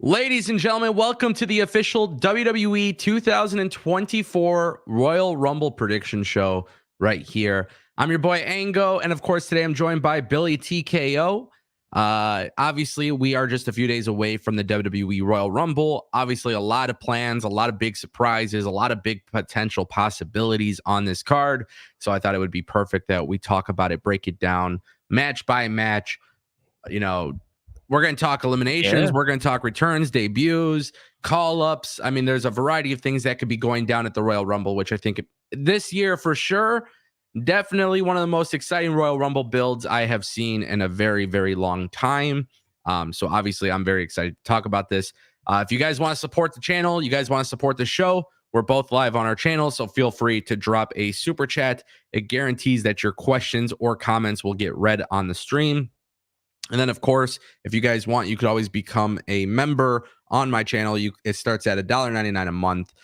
Ladies and gentlemen, welcome to the official WWE 2024 Royal Rumble prediction show right here. I'm your boy Ango, and of course, today I'm joined by Billy TKO. Obviously, we are just a few days away from the WWE Royal Rumble. Obviously, a lot of plans, a lot of big surprises, a lot of big potential possibilities on this card. So I thought it would be perfect that we talk about it, break it down match by match. We're going to talk eliminations. Yeah. We're going to talk returns, debuts, call-ups. I mean, there's a variety of things that could be going down at the Royal Rumble, which I think this year for sure, definitely one of the most exciting Royal Rumble builds I have seen in a very, very long time. So obviously, I'm very excited to talk about this. If you guys want to support the channel, you guys want to support the show, we're both live on our channel, so feel free to drop a super chat. It guarantees that your questions or comments will get read on the stream. And then, of course, if you guys want, you could always become a member on my channel. It starts at $1.99 a month.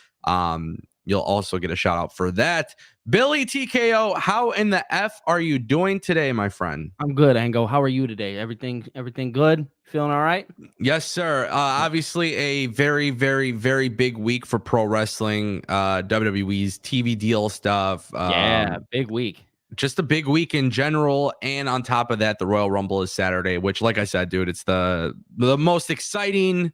You'll also get a shout out for that. Billy TKO, how in the F are you doing today, my friend? I'm good, Ango. How are you today? Everything good? Feeling all right? Yes, sir. Obviously, a very, very, very big week for pro wrestling. WWE's TV deal stuff. Big week. Just a big week in general, and on top of that, the Royal Rumble is Saturday, which, like I said, dude, it's the most exciting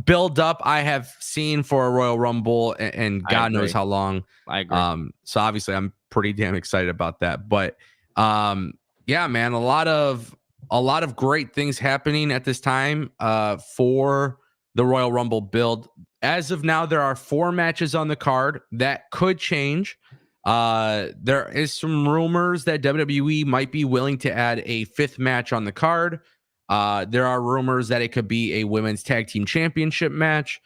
build up I have seen for a Royal Rumble, and God knows how long. I agree. So obviously, I'm pretty damn excited about that. But yeah, man, a lot of great things happening at this time for the Royal Rumble build. As of now, there are 4 matches on the card. That could change. There is some rumors that WWE might be willing to add a 5th match on the card. There are rumors that it could be a women's tag team championship match.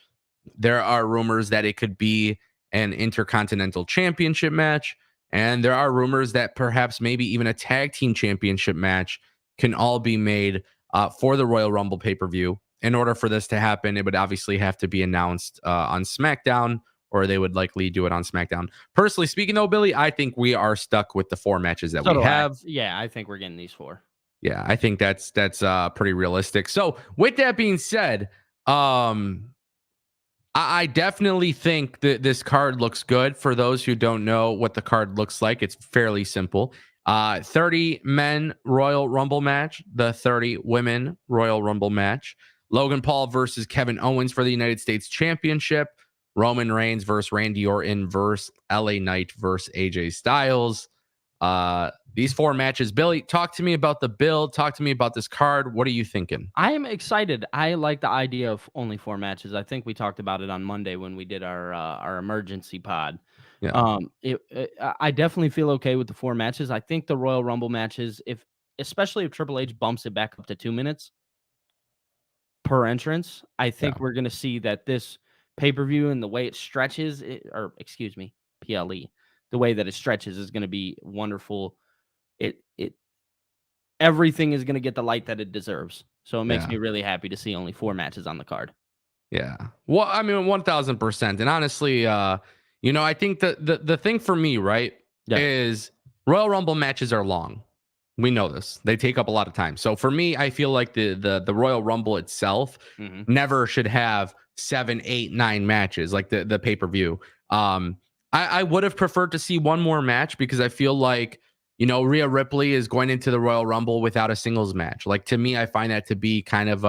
There are rumors that it could be an intercontinental championship match. And there are rumors that perhaps maybe even a tag team championship match can all be made for the Royal Rumble pay-per-view. In order for this to happen, it would obviously have to be announced on SmackDown, or they would likely do it on SmackDown. Personally speaking, though, Billy, I think we are stuck with the 4 matches that we have. Yeah, I think we're getting these 4. Yeah, I think that's pretty realistic. So with that being said, I definitely think that this card looks good. For those who don't know what the card looks like, it's fairly simple. 30 men Royal Rumble match, the 30 women Royal Rumble match. Logan Paul versus Kevin Owens for the United States Championship. Roman Reigns versus Randy Orton versus LA Knight versus AJ Styles. These 4 matches. Billy, talk to me about the build. Talk to me about this card. What are you thinking? I am excited. I like the idea of only 4 matches. I think we talked about it on Monday when we did our emergency pod. Yeah. I definitely feel okay with the 4 matches. I think the Royal Rumble matches, especially if Triple H bumps it back up to 2 minutes per entrance, I think we're going to see that this pay-per-view and the way it stretches, PLE, the way that it stretches is going to be wonderful. Everything is going to get the light that it deserves. So it makes me really happy to see only 4 matches on the card. Yeah. Well, I mean, 1000%. And honestly, I think the thing for me, right, is Royal Rumble matches are long. We know this. They take up a lot of time. So for me, I feel like the Royal Rumble itself never should have 7, 8, 9 matches like the pay-per-view. I would have preferred to see one more match because I feel like, Rhea Ripley is going into the Royal Rumble without a singles match. Like, to me, I find that to be kind of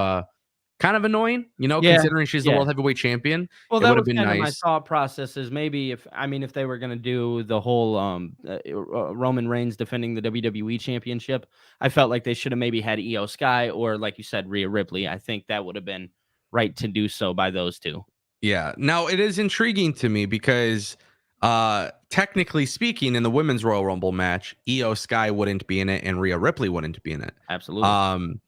annoying, considering she's the world heavyweight champion. Well, that would have been nice. My thought process is maybe if they were going to do the whole Roman Reigns defending the WWE championship, I felt like they should have maybe had Io Sky or, like you said, Rhea Ripley. I think that would have been right to do so by those 2. Yeah. Now, it is intriguing to me because technically speaking, in the women's Royal Rumble match, Io Sky wouldn't be in it and Rhea Ripley wouldn't be in it. Absolutely.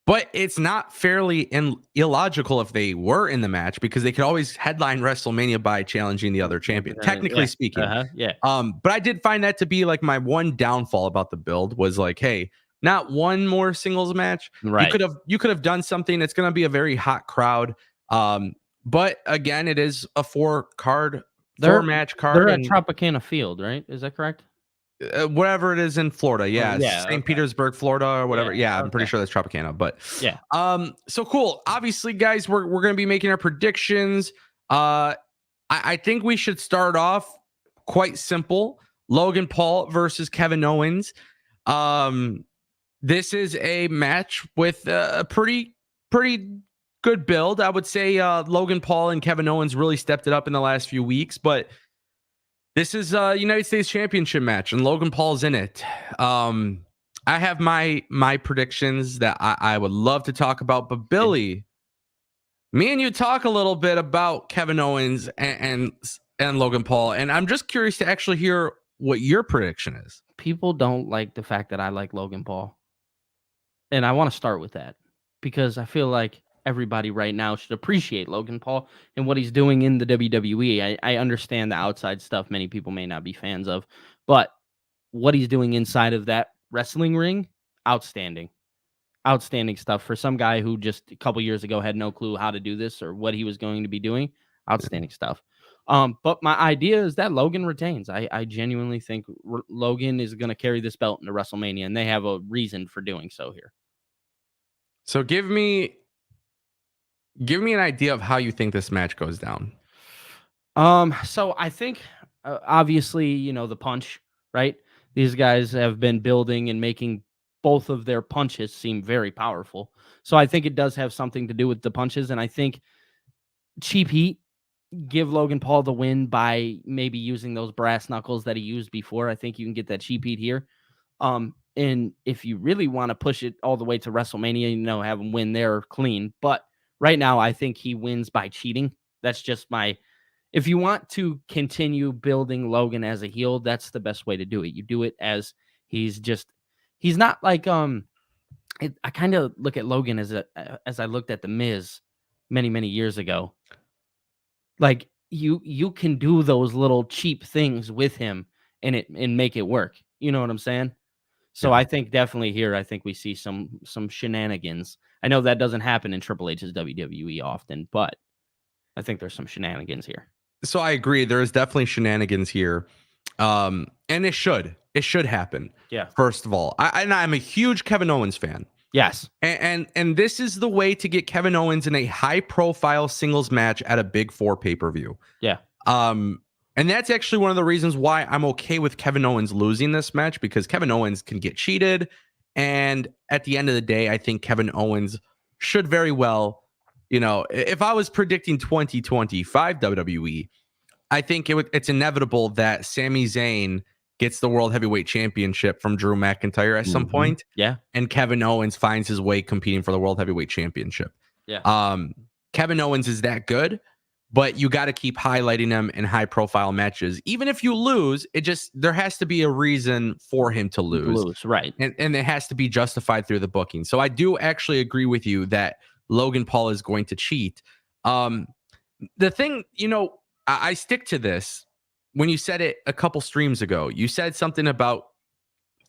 But it's not fairly illogical if they were in the match because they could always headline WrestleMania by challenging the other champion, technically speaking. But I did find that to be like my one downfall about the build was like, hey, not one more singles match. Right. You could have done something that's going to be a very hot crowd. But again, it is a 4-match card. They're at Tropicana Field, right? Is that correct? whatever it is in Florida. Yeah, Yeah, St. okay. Petersburg, Florida, or whatever. Yeah, Yeah, I'm pretty okay. sure that's Tropicana. But Yeah. so cool. Obviously, guys, we're gonna be making our predictions. I think we should start off quite simple. Logan Paul versus Kevin Owens. This is a match with a pretty good build. I would say Logan Paul and Kevin Owens really stepped it up in the last few weeks, but this is a United States Championship match, and Logan Paul's in it. I have my predictions that I would love to talk about, but Billy, me and you talk a little bit about Kevin Owens and Logan Paul, and I'm just curious to actually hear what your prediction is. People don't like the fact that I like Logan Paul. And I want to start with that because I feel like everybody right now should appreciate Logan Paul and what he's doing in the WWE. I understand the outside stuff many people may not be fans of, but what he's doing inside of that wrestling ring, outstanding. Outstanding stuff for some guy who just a couple years ago had no clue how to do this or what he was going to be doing. Outstanding stuff. But my idea is that Logan retains. I genuinely think Logan is going to carry this belt into WrestleMania, and they have a reason for doing so here. So give me an idea of how you think this match goes down. So I think obviously, the punch, right? These guys have been building and making both of their punches seem very powerful. So I think it does have something to do with the punches. And I think cheap heat, give Logan Paul the win by maybe using those brass knuckles that he used before. I think you can get that cheap heat here. And if you really want to push it all the way to WrestleMania, have him win there clean. But right now, I think he wins by cheating. That's just my. If you want to continue building Logan as a heel, that's the best way to do it. You do it as he's not like I kind of look at Logan as I looked at the Miz many years ago. Like you can do those little cheap things with him and make it work. You know what I'm saying? So Yeah. I think definitely here, I think we see some shenanigans. I know that doesn't happen in Triple H's WWE often, but I think there's some shenanigans here. So I agree. There is definitely shenanigans here, and it should happen. Yeah. First of all, I'm a huge Kevin Owens fan. Yes. And this is the way to get Kevin Owens in a high profile singles match at a Big Four pay-per-view. Yeah. And that's actually one of the reasons why I'm okay with Kevin Owens losing this match, because Kevin Owens can get cheated. And at the end of the day, I think Kevin Owens should very well, if I was predicting 2025 WWE, I think it's inevitable that Sami Zayn gets the World Heavyweight Championship from Drew McIntyre at some point. Yeah. And Kevin Owens finds his way competing for the World Heavyweight Championship. Yeah. Kevin Owens is that good, but you got to keep highlighting him in high profile matches. Even if you lose, there has to be a reason for him to lose. Right. And it has to be justified through the booking. So I do actually agree with you that Logan Paul is going to cheat. The thing, I stick to this. When you said it a couple streams ago, you said something about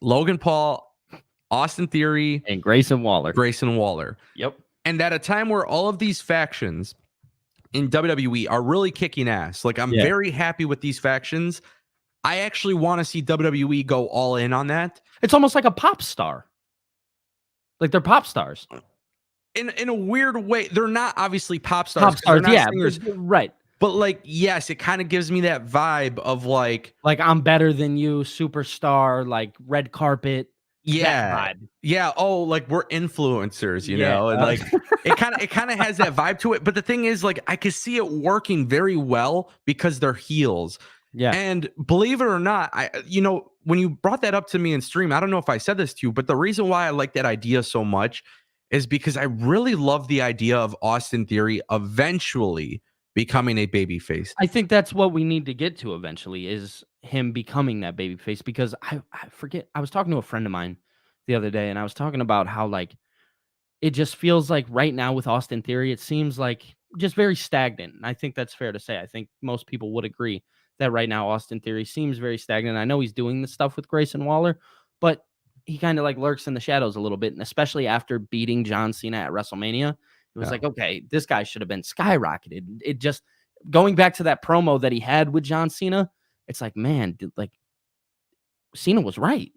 Logan Paul, Austin Theory, and Grayson Waller. Yep. And at a time where all of these factions in WWE are really kicking ass, like I'm very happy with these factions. I actually want to see WWE go all in on that. It's almost like a pop star. Like they're pop stars. In a weird way. They're not obviously pop stars. Pop stars, singers. Right. But yes, it kind of gives me that vibe of like I'm better than you, superstar, like red carpet. Yeah. Yeah. Oh, like we're influencers, know, and like it kind of has that vibe to it. But the thing is, like, I could see it working very well because they're heels. Yeah. And believe it or not, when you brought that up to me in stream, I don't know if I said this to you, but the reason why I like that idea so much is because I really love the idea of Austin Theory eventually becoming a babyface. I think that's what we need to get to eventually is him becoming that babyface, because I forget, I was talking to a friend of mine the other day and I was talking about how like it just feels like right now with Austin Theory, it seems like just very stagnant. And I think that's fair to say. I think most people would agree that right now Austin Theory seems very stagnant. I know he's doing the stuff with Grayson Waller, but he kind of like lurks in the shadows a little bit. And especially after beating John Cena at WrestleMania, it was like, okay, this guy should have been skyrocketed. It just going back to that promo that he had with John Cena. It's like, man, Cena was right.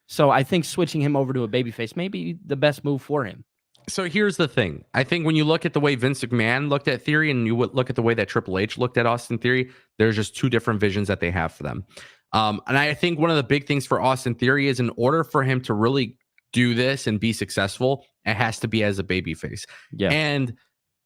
So I think switching him over to a babyface may be the best move for him. So here's the thing. I think when you look at the way Vince McMahon looked at Theory and you look at the way that Triple H looked at Austin Theory, there's just two different visions that they have for them. And I think one of the big things for Austin Theory is in order for him to really do this and be successful, it has to be as a babyface. Yeah. And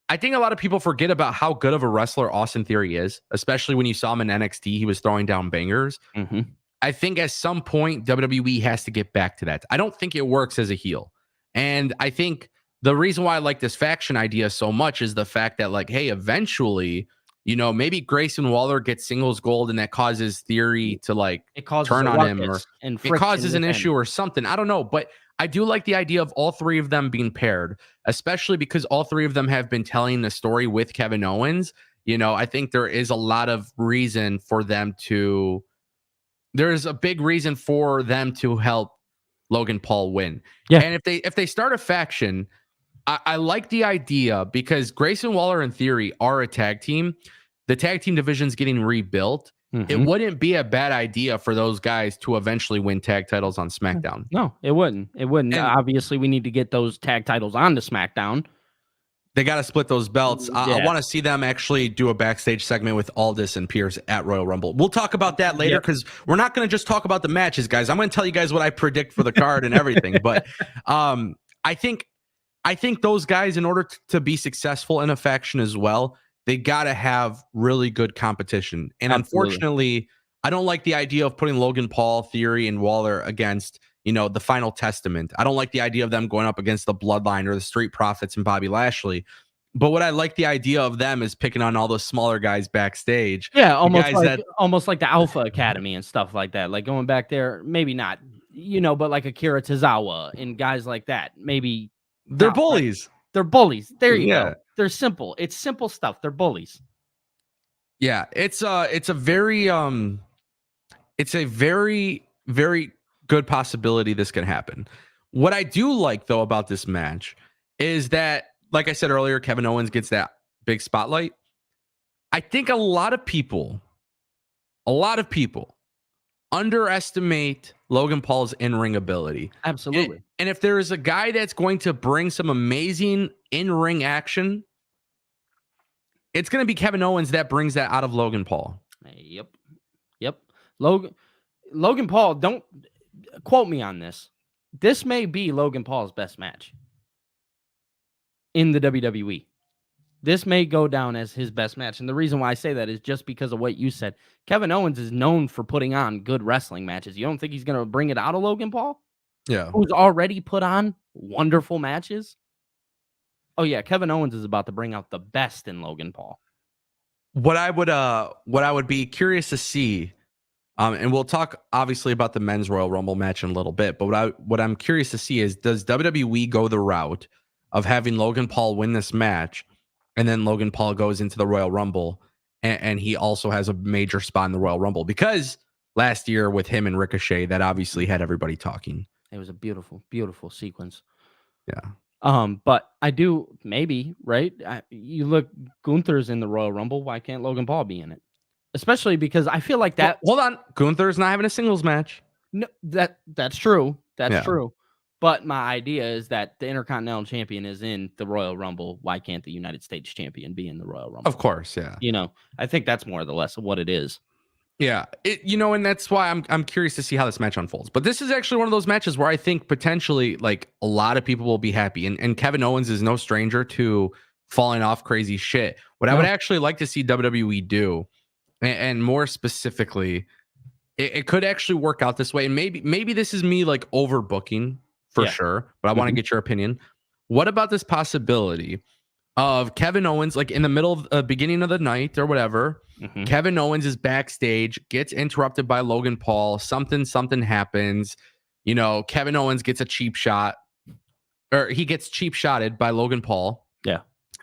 I think a lot of people forget about how good of a wrestler Austin Theory is, especially when you saw him in NXT. He was throwing down bangers. Mm-hmm. I think at some point, WWE has to get back to that. I don't think it works as a heel. And I think the reason why I like this faction idea so much is the fact that, like, hey, eventually, maybe Grayson Waller gets singles gold and that causes Theory to turn on him, or and it causes an issue or something. I don't know. But I do like the idea of all three of them being paired, especially because all three of them have been telling the story with Kevin Owens. I think there is a lot of reason for them to. There's a big reason for them to help Logan Paul win. Yeah. And if they start a faction, I like the idea because Grayson Waller and Theory are a tag team. The tag team division's getting rebuilt. Mm-hmm. It wouldn't be a bad idea for those guys to eventually win tag titles on SmackDown. No, it wouldn't. It wouldn't. And obviously, we need to get those tag titles onto SmackDown. They got to split those belts. Yeah. I want to see them actually do a backstage segment with Aldis and Pierce at Royal Rumble. We'll talk about that later because we're not going to just talk about the matches, guys. I'm going to tell you guys what I predict for the card and everything. But I think those guys, in order to be successful in a faction as well, they got to have really good competition. And unfortunately, I don't like the idea of putting Logan Paul, Theory, and Waller against the Final Testament. I don't like the idea of them going up against the Bloodline or the Street Profits and Bobby Lashley. But what I like the idea of them is picking on all those smaller guys backstage. Yeah, almost like the Alpha Academy and stuff like that. Like going back there, maybe not, but like Akira Tozawa and guys like that. Maybe they're bullies. Right? They're bullies. There you go. They're simple. It's simple stuff. They're bullies. Yeah, it's a very very good possibility this can happen. What I do like though about this match is that, like I said earlier, Kevin Owens gets that big spotlight. I think a lot of people underestimate Logan Paul's in-ring ability. Absolutely. And if there is a guy that's going to bring some amazing in-ring action, it's going to be Kevin Owens that brings that out of Logan Paul. Yep. Logan Paul, don't quote me on this. This may be Logan Paul's best match in the WWE. This may go down as his best match. And the reason why I say that is just because of what you said. Kevin Owens is known for putting on good wrestling matches. You don't think he's going to bring it out of Logan Paul? Yeah. Who's already put on wonderful matches? Oh yeah, Kevin Owens is about to bring out the best in Logan Paul. What I would be curious to see, and we'll talk obviously about the men's Royal Rumble match in a little bit, but what I'm curious to see is, does WWE go the route of having Logan Paul win this match, and then Logan Paul goes into the Royal Rumble, and he also has a major spot in the Royal Rumble? Because last year with him and Ricochet, that obviously had everybody talking. It was a beautiful, beautiful sequence. Yeah. But I do maybe, right? You look, Gunther's in the Royal Rumble. Why can't Logan Paul be in it? Especially because I feel like that. Well, hold on, Gunther's not having a singles match. No, that's true. That's true. But my idea is that the Intercontinental Champion is in the Royal Rumble. Why can't the United States Champion be in the Royal Rumble? Of course, yeah. I think that's more or less of what it is. Yeah, and that's why I'm curious to see how this match unfolds. But this is actually one of those matches where I think potentially like a lot of people will be happy. And Kevin Owens is no stranger to falling off crazy shit. What I would actually like to see WWE do, and more specifically, it could actually work out this way. And maybe this is me like overbooking for sure, but I want to get your opinion. What about this possibility of Kevin Owens, like in the middle of beginning of the night or whatever, Kevin Owens is backstage, gets interrupted by Logan Paul. Something happens. Kevin Owens gets a cheap shot, or he gets cheap shotted by Logan Paul. Yeah.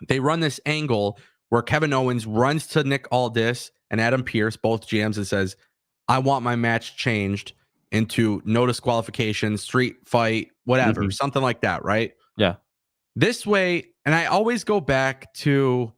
They run this angle where Kevin Owens runs to Nick Aldis and Adam Pearce, both GMs, and says, I want my match changed into no disqualification, street fight, whatever, something like that, right? Yeah. This way, and I always go back to,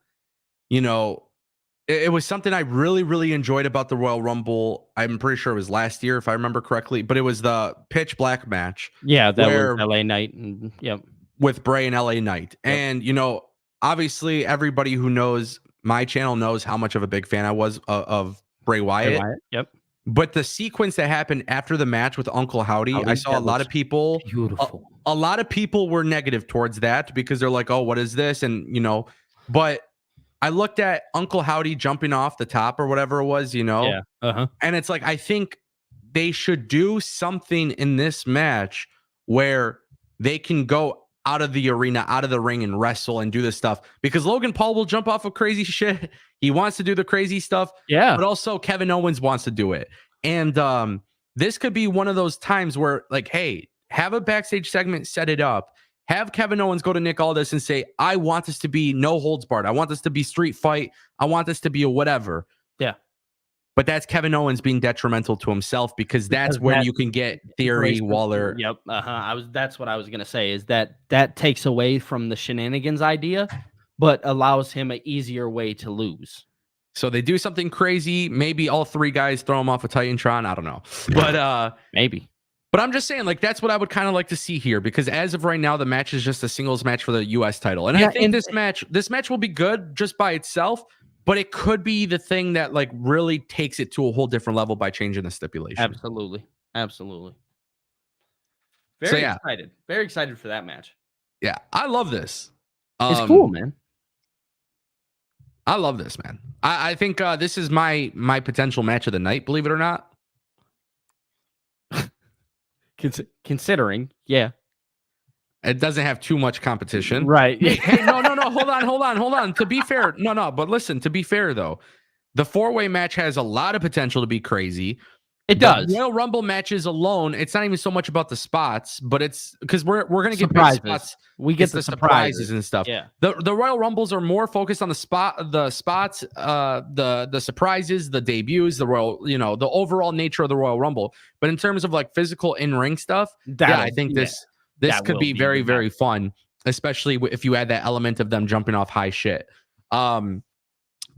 it was something I really, really enjoyed about the Royal Rumble. I'm pretty sure it was last year, if I remember correctly, but it was the pitch black match Yeah, that was where LA Knight. And, yep. with Bray and LA Knight. Yep. And, obviously everybody who knows my channel knows how much of a big fan I was of Bray Wyatt. Yep. But the sequence that happened after the match with Uncle Howdy, I saw a lot of people, beautiful. A lot of people were negative towards that because they're like, oh, what is this? And, but I looked at Uncle Howdy jumping off the top or whatever it was, Yeah. and it's like, I think they should do something in this match where they can go out of the arena, out of the ring and wrestle and do this stuff because Logan Paul will jump off of crazy shit. He wants to do the crazy stuff. Yeah. But also Kevin Owens wants to do it. And this could be one of those times where, like, hey, have a backstage segment, set it up. Have Kevin Owens go to Nick Aldis and say, I want this to be no holds barred. I want this to be street fight. I want this to be a whatever. Yeah. But that's Kevin Owens being detrimental to himself because that's when you can get Theory, Waller. Yep. That's what I was gonna say is that takes away from the shenanigans idea, but allows him an easier way to lose. So they do something crazy. Maybe all three guys throw him off a Titantron. I don't know. But maybe. But I'm just saying, like, that's what I would kind of like to see here because as of right now, the match is just a singles match for the U.S. title. And I think this match will be good just by itself, but it could be the thing that, like, really takes it to a whole different level by changing the stipulation. Absolutely. Very excited. Very excited for that match. Yeah, I love this. It's cool, man. I love this, man. I think this is my potential match of the night, believe it or not. Considering, yeah. It doesn't have too much competition. Right. Hey, no. Hold on. To be fair, no. But listen, to be fair, though, the four-way match has a lot of potential to be crazy. It does. Royal Rumble matches alone, it's not even so much about the spots, but it's because we're going to get surprises. Big spots. We get the surprises and stuff. Yeah. The Royal Rumbles are more focused on the spots, the surprises, the debuts, the the overall nature of the Royal Rumble. But in terms of like physical in-ring stuff, I think this could be very, very fun, especially if you add that element of them jumping off high shit. But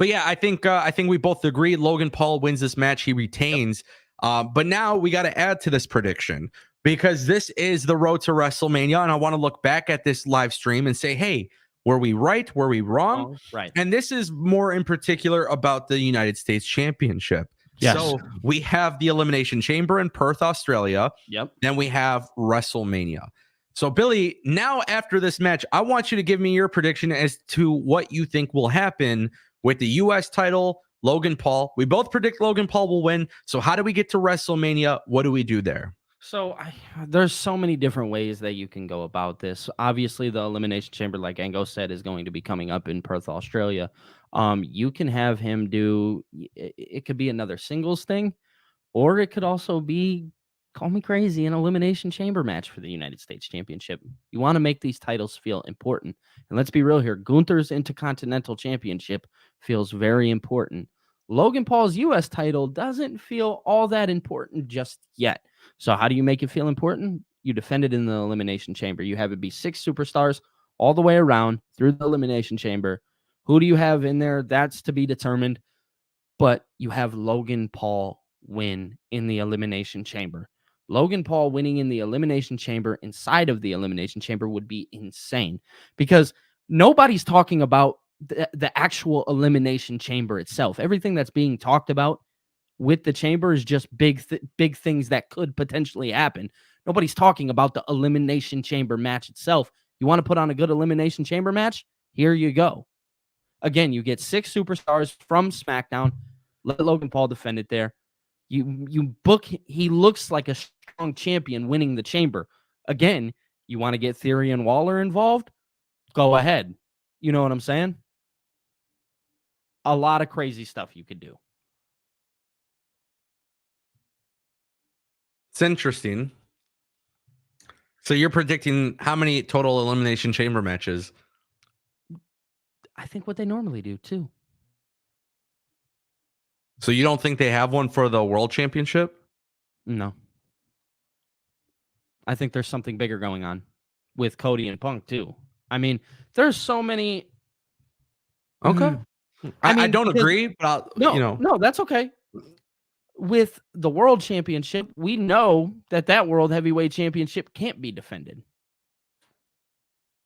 yeah, I think we both agree Logan Paul wins this match. He retains. But now we got to add to this prediction because this is the road to WrestleMania. And I want to look back at this live stream and say, hey, were we right? Were we wrong? Right. And this is more in particular about the United States Championship. Yes. So we have the Elimination Chamber in Perth, Australia. Yep. Then we have WrestleMania. So, Billy, now after this match, I want you to give me your prediction as to what you think will happen with the U.S. title, Logan Paul. We both predict Logan Paul will win. So how do we get to WrestleMania? What do we do there? So there's so many different ways that you can go about this. Obviously, the Elimination Chamber, like ANGO said, is going to be coming up in Perth, Australia. You can have him do, it could be another singles thing, or it could also be, call me crazy, an Elimination Chamber match for the United States Championship. You want to make these titles feel important. And let's be real here. Gunther's Intercontinental Championship feels very important. Logan Paul's U.S. title doesn't feel all that important just yet. So how do you make it feel important? You defend it in the Elimination Chamber. You have it be 6 superstars all the way around through the Elimination Chamber. Who do you have in there? That's to be determined. But you have Logan Paul win in the Elimination Chamber. Logan Paul winning in the Elimination Chamber inside of the Elimination Chamber would be insane because nobody's talking about the actual Elimination Chamber itself. Everything that's being talked about with the chamber is just big things that could potentially happen. Nobody's talking about the Elimination Chamber match itself. You want to put on a good Elimination Chamber match? Here you go. Again, you get 6 superstars from SmackDown. Let Logan Paul defend it there. You book, he looks like a strong champion winning the chamber. Again, you want to get Theory and Waller involved? Go ahead. You know what I'm saying? A lot of crazy stuff you could do. It's interesting. So you're predicting how many total Elimination Chamber matches? I think what they normally do too. So you don't think they have one for the World Championship? No. I think there's something bigger going on with Cody and Punk too. I mean, there's so many. Okay. I don't agree, but no, that's okay. With the world championship, we know that world heavyweight championship can't be defended.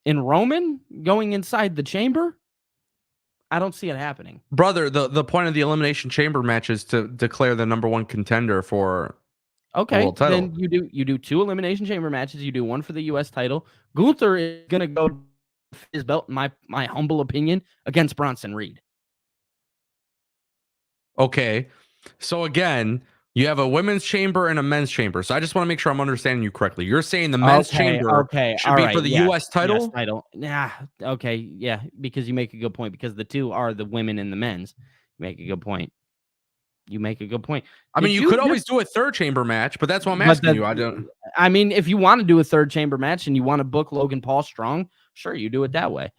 In Roman going inside the chamber, I don't see it happening. Brother, the point of the Elimination Chamber match is to declare the number one contender for the world title. Then you do 2 Elimination Chamber matches. You do one for the U.S. title. Gunther is gonna go his belt, in my humble opinion, against Bronson Reed. Okay, so again, you have a women's chamber and a men's chamber. So I just want to make sure I'm understanding you correctly. You're saying the men's chamber should be for the U.S. title? US title. Yeah. Okay. Yeah. Because you make a good point. Because the 2 are the women and the men's. You make a good point. I mean, you could always do a third chamber match, but that's what I'm asking you. I mean, if you want to do a third chamber match and you want to book Logan Paul strong, sure, you do it that way.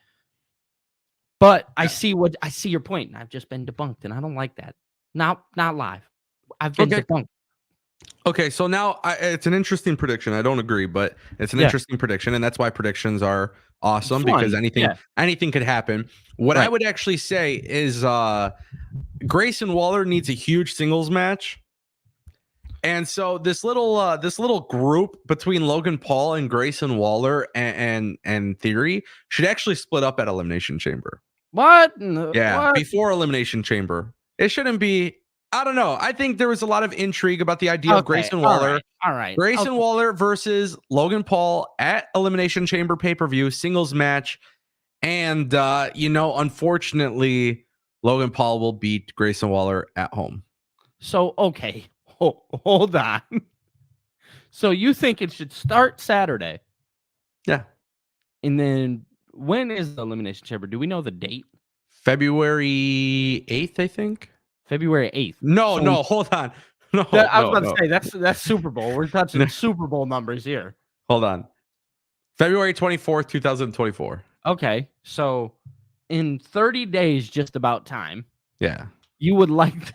But I see your point, and I've just been debunked, and I don't like that. Not live. I've been debunked. Okay, so now it's an interesting prediction. I don't agree, but it's an interesting prediction, and that's why predictions are awesome because anything could happen. What I would actually say is Grayson Waller needs a huge singles match. And so this little group between Logan Paul and Grayson Waller and Theory should actually split up at Elimination Chamber. What? Yeah, before Elimination Chamber. It shouldn't be. I don't know. I think there was a lot of intrigue about the idea of Grayson Waller. All right. Grayson Waller versus Logan Paul at Elimination Chamber pay-per-view singles match. And, unfortunately, Logan Paul will beat Grayson Waller at home. So, okay. Hold on. So you think it should start Saturday? Yeah. And then when is the Elimination Chamber? Do we know the date? February 8th, I think. February 8th. No, hold on. No, I was about to say that's Super Bowl. We're touching Super Bowl numbers here. Hold on. February 24th, 2024. Okay. So in 30 days, just about time. Yeah. You would like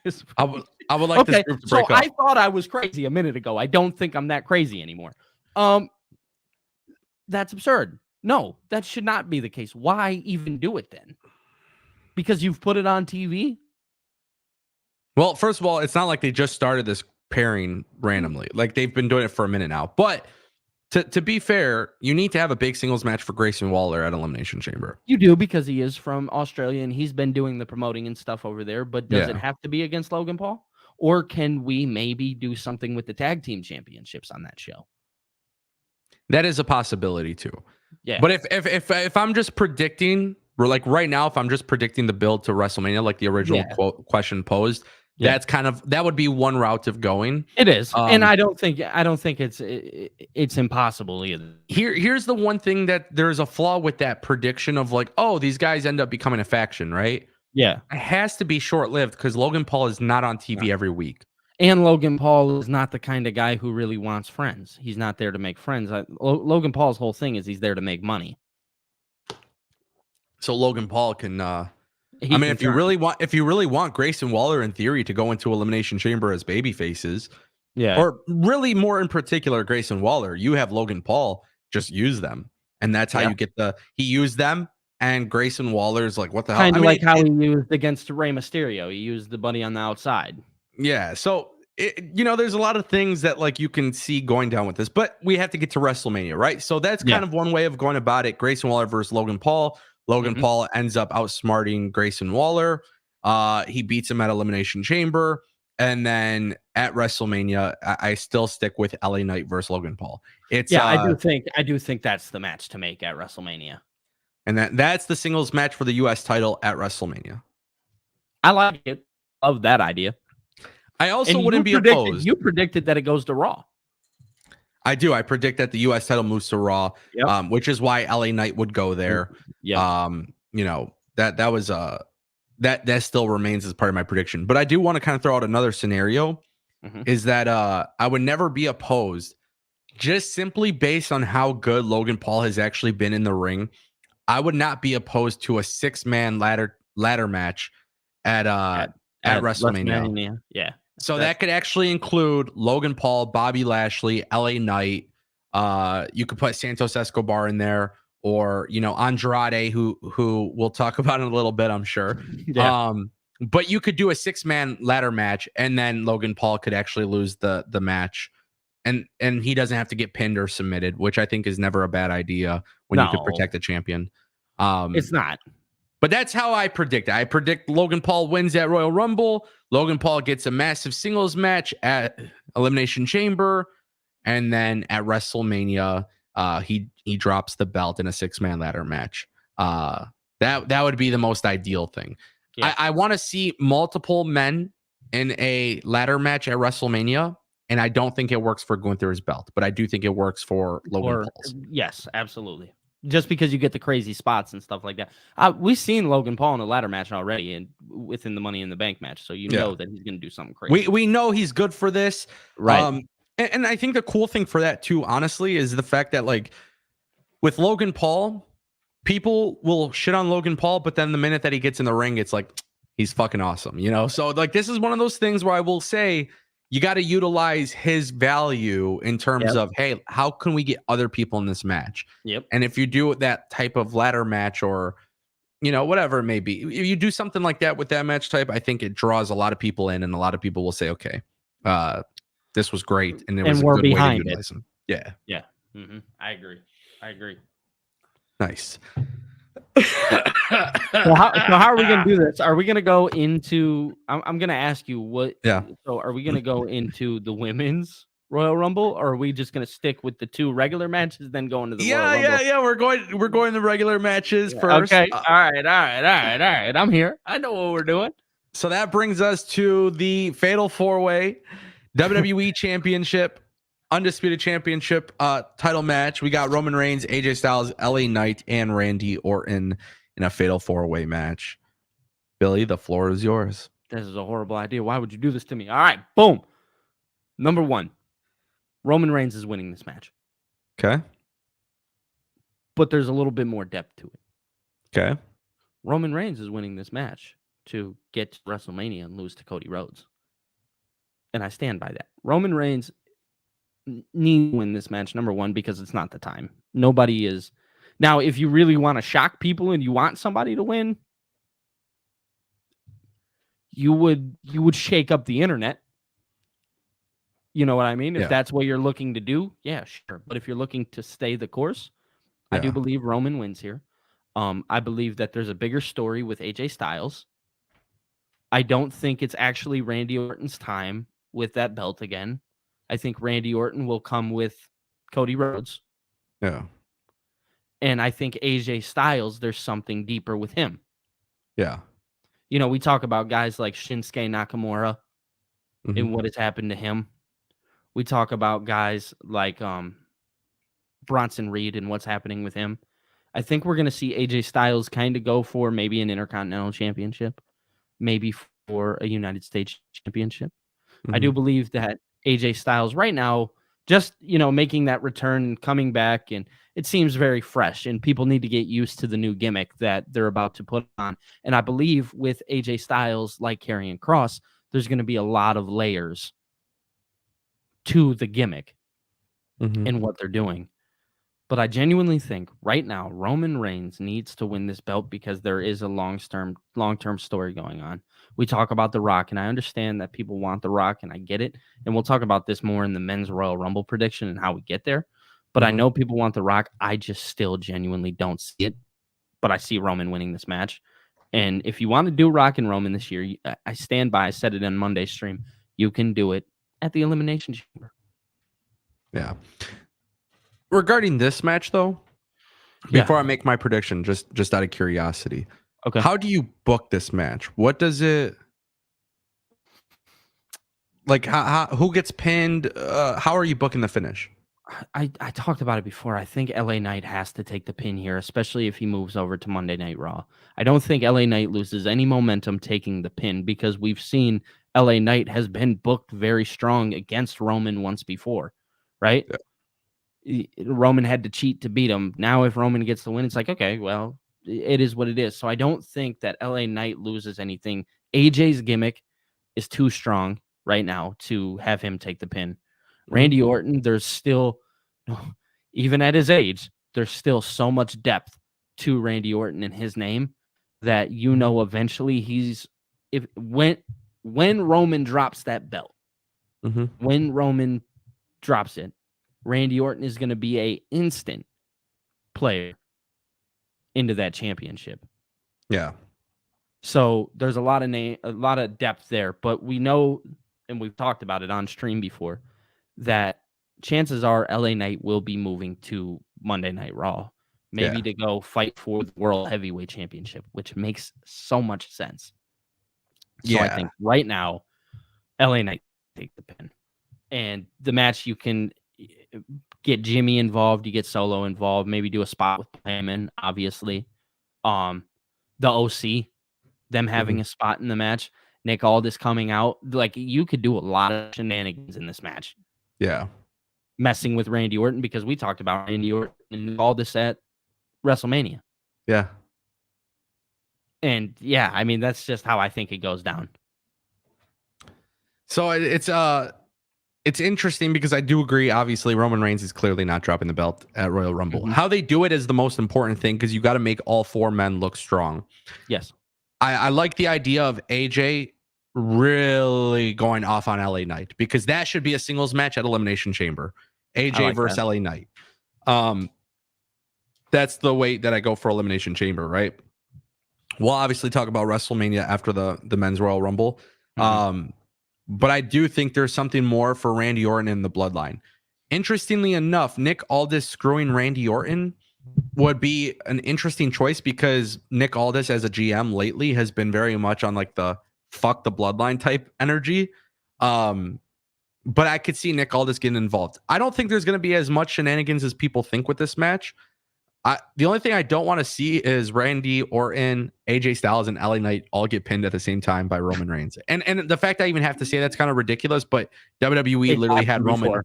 this. I would like this group to break up. I thought I was crazy a minute ago. I don't think I'm that crazy anymore. That's absurd. No, that should not be the case. Why even do it then? Because you've put it on TV? Well, first of all, it's not like they just started this pairing randomly. Like they've been doing it for a minute now. But to be fair, you need to have a big singles match for Grayson Waller at Elimination Chamber. You do, because he is from Australia and he's been doing the promoting and stuff over there. But does it have to be against Logan Paul? Or can we maybe do something with the tag team championships on that show? That is a possibility too. Yeah. But if I'm just predicting, like right now, if I'm just predicting the build to WrestleMania, like the original question posed, that would be one route of going. It is, and I don't think it's impossible either. Here's the one thing that there's a flaw with that prediction of like, oh, these guys end up becoming a faction, right? Yeah, it has to be short lived because Logan Paul is not on TV every week. And Logan Paul is not the kind of guy who really wants friends. He's not there to make friends. Logan Paul's whole thing is he's there to make money. So Logan Paul can. If you really want Grayson Waller in Theory to go into Elimination Chamber as baby faces, or really more in particular Grayson Waller, you have Logan Paul just use them, and that's how you get he used them. And Grayson Waller's like, what the hell? Kind of like how he used against Rey Mysterio. He used the buddy on the outside. Yeah. So, there's a lot of things that like you can see going down with this, but we have to get to WrestleMania, right? So that's kind of one way of going about it. Grayson Waller versus Logan Paul. Logan Paul ends up outsmarting Grayson Waller. He beats him at Elimination Chamber. And then at WrestleMania, I still stick with LA Knight versus Logan Paul. I do think that's the match to make at WrestleMania. And that's the singles match for the US title at WrestleMania. I like it. Love that idea. I also wouldn't be opposed. You predicted that it goes to Raw. I do. I predict that the US title moves to Raw, which is why LA Knight would go there. Yeah. That was that still remains as part of my prediction. But I do want to kind of throw out another scenario is that I would never be opposed, just simply based on how good Logan Paul has actually been in the ring. I would not be opposed to a 6-man ladder match at WrestleMania. Yeah. So that could actually include Logan Paul, Bobby Lashley, LA Knight. You could put Santos Escobar in there, or Andrade, who we'll talk about in a little bit, I'm sure. Yeah. But you could do a 6-man ladder match, and then Logan Paul could actually lose the match, and he doesn't have to get pinned or submitted, which I think is never a bad idea when you could protect the champion. It's not. But that's how I predict it. I predict Logan Paul wins at Royal Rumble. Logan Paul gets a massive singles match at Elimination Chamber, and then at WrestleMania, he drops the belt in a 6-man ladder match. That would be the most ideal thing. Yeah. I want to see multiple men in a ladder match at WrestleMania, and I don't think it works for Gunther's belt, but I do think it works for Logan Paul's. Yes, absolutely. Just because you get the crazy spots and stuff like that. We've seen Logan Paul in a ladder match already, and within the Money in the Bank match, so know that he's going to do something crazy. We know he's good for this, right? And I think the cool thing for that too, honestly, is the fact that like with Logan Paul, people will shit on Logan Paul, but then the minute that he gets in the ring, it's like he's fucking awesome, So like this is one of those things where I will say, you got to utilize his value in terms of, hey, how can we get other people in this match? Yep. And if you do that type of ladder match or, whatever it may be, if you do something like that with that match type, I think it draws a lot of people in, and a lot of people will say, okay, this was great, and it was a good way to utilize him. Yeah. Yeah. Mm-hmm. I agree. Nice. So how are we going to do this? Are we going to go into? I'm going to ask you what. Yeah. So are we going to go into the women's Royal Rumble, or are we just going to stick with the 2 regular matches, then go into the Royal Rumble? Yeah. We're going the regular matches first. Okay. All right. I'm here. I know what we're doing. So that brings us to the Fatal 4-Way WWE Championship. Undisputed Championship title match. We got Roman Reigns, AJ Styles, LA Knight, and Randy Orton in a Fatal 4-Way match. Billy, the floor is yours. This is a horrible idea. Why would you do this to me? All right, boom. Number 1, Roman Reigns is winning this match. Okay. But there's a little bit more depth to it. Okay. Roman Reigns is winning this match to get to WrestleMania and lose to Cody Rhodes. And I stand by that. Roman Reigns need to win this match, number 1, because it's not the time. Nobody is. Now, if you really want to shock people and you want somebody to win, you would shake up the internet. You know what I mean? If that's what you're looking to do, yeah, sure. But if you're looking to stay the course, I do believe Roman wins here. I believe that there's a bigger story with AJ Styles. I don't think it's actually Randy Orton's time with that belt again. I think Randy Orton will come with Cody Rhodes. Yeah. And I think AJ Styles, there's something deeper with him. Yeah. We talk about guys like Shinsuke Nakamura and what has happened to him. We talk about guys like Bronson Reed and what's happening with him. I think we're going to see AJ Styles kind of go for maybe an Intercontinental Championship, maybe for a United States Championship. I do believe that AJ Styles right now, just, making that return and coming back, and it seems very fresh, and people need to get used to the new gimmick that they're about to put on. And I believe with AJ Styles, like Karrion Kross, there's going to be a lot of layers to the gimmick and what they're doing. But I genuinely think right now Roman Reigns needs to win this belt because there is a long-term story going on. We talk about The Rock, and I understand that people want The Rock, and I get it. And we'll talk about this more in the men's Royal Rumble prediction and how we get there. But I know people want The Rock. I just still genuinely don't see it. But I see Roman winning this match. And if you want to do Rock and Roman this year, I stand by. I said it in Monday's stream. You can do it at the Elimination Chamber. Yeah. Regarding this match, though, before I make my prediction, just out of curiosity, okay, how do you book this match? What does it like? Who gets pinned? How are you booking the finish? I talked about it before. I think LA Knight has to take the pin here, especially if he moves over to Monday Night Raw. I don't think LA Knight loses any momentum taking the pin because we've seen LA Knight has been booked very strong against Roman once before, right? Yeah. Roman had to cheat to beat him. Now, if Roman gets the win, it's like, okay, well, it is what it is. So I don't think that LA Knight loses anything. AJ's gimmick is too strong right now to have him take the pin. Randy Orton, there's still, even at his age, there's still so much depth to Randy Orton and his name that eventually when Roman drops that belt, when Roman drops it, Randy Orton is going to be a instant player into that championship. Yeah. So there's a lot of depth there, but we know, and we've talked about it on stream before, that chances are LA Knight will be moving to Monday Night Raw, maybe to go fight for the World Heavyweight Championship, which makes so much sense. So I think right now, LA Knight take the pin. And the match, you can get Jimmy involved, you get Solo involved, maybe do a spot with Heyman, obviously. The OC, them having a spot in the match, Nick Aldis coming out. Like, you could do a lot of shenanigans in this match. Yeah. Messing with Randy Orton, because we talked about Randy Orton and all this at WrestleMania. Yeah. And yeah, I mean, that's just how I think it goes down. So it's interesting because I do agree. Obviously, Roman Reigns is clearly not dropping the belt at Royal Rumble. How they do it is the most important thing, because you got to make all four men look strong. Yes. I like the idea of AJ really going off on LA Knight, because that should be a singles match at Elimination Chamber. AJ versus LA Knight. That's the way that I go for Elimination Chamber, right? We'll obviously talk about WrestleMania after the men's Royal Rumble. But I do think there's something more for Randy Orton in the bloodline. Interestingly enough, Nick Aldis screwing Randy Orton would be an interesting choice, because Nick Aldis as a GM lately has been very much on like the fuck the bloodline type energy. But I could see Nick Aldis getting involved. I don't think there's going to be as much shenanigans as people think with this match. The only thing I don't want to see is Randy Orton, AJ Styles, and LA Knight all get pinned at the same time by Roman Reigns. And the fact I even have to say that's kind of ridiculous, but WWE literally had Roman.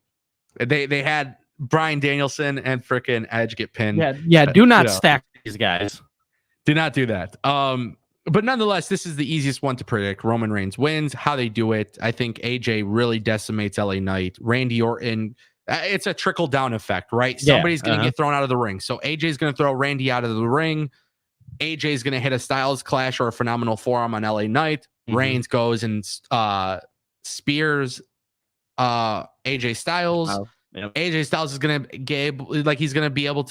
They had Bryan Danielson and frickin' Edge get pinned. Yeah. Do not stack these guys. Do not do that. But nonetheless, this is the easiest one to predict. Roman Reigns wins. How they do it, I think AJ really decimates LA Knight. Randy Orton, it's a trickle down effect, right? Somebody's going to get thrown out of the ring. So AJ's going to throw Randy out of the ring. AJ's going to hit a Styles clash or a phenomenal forearm on LA Knight. Reigns goes and spears AJ Styles. AJ Styles is going to he's going to be able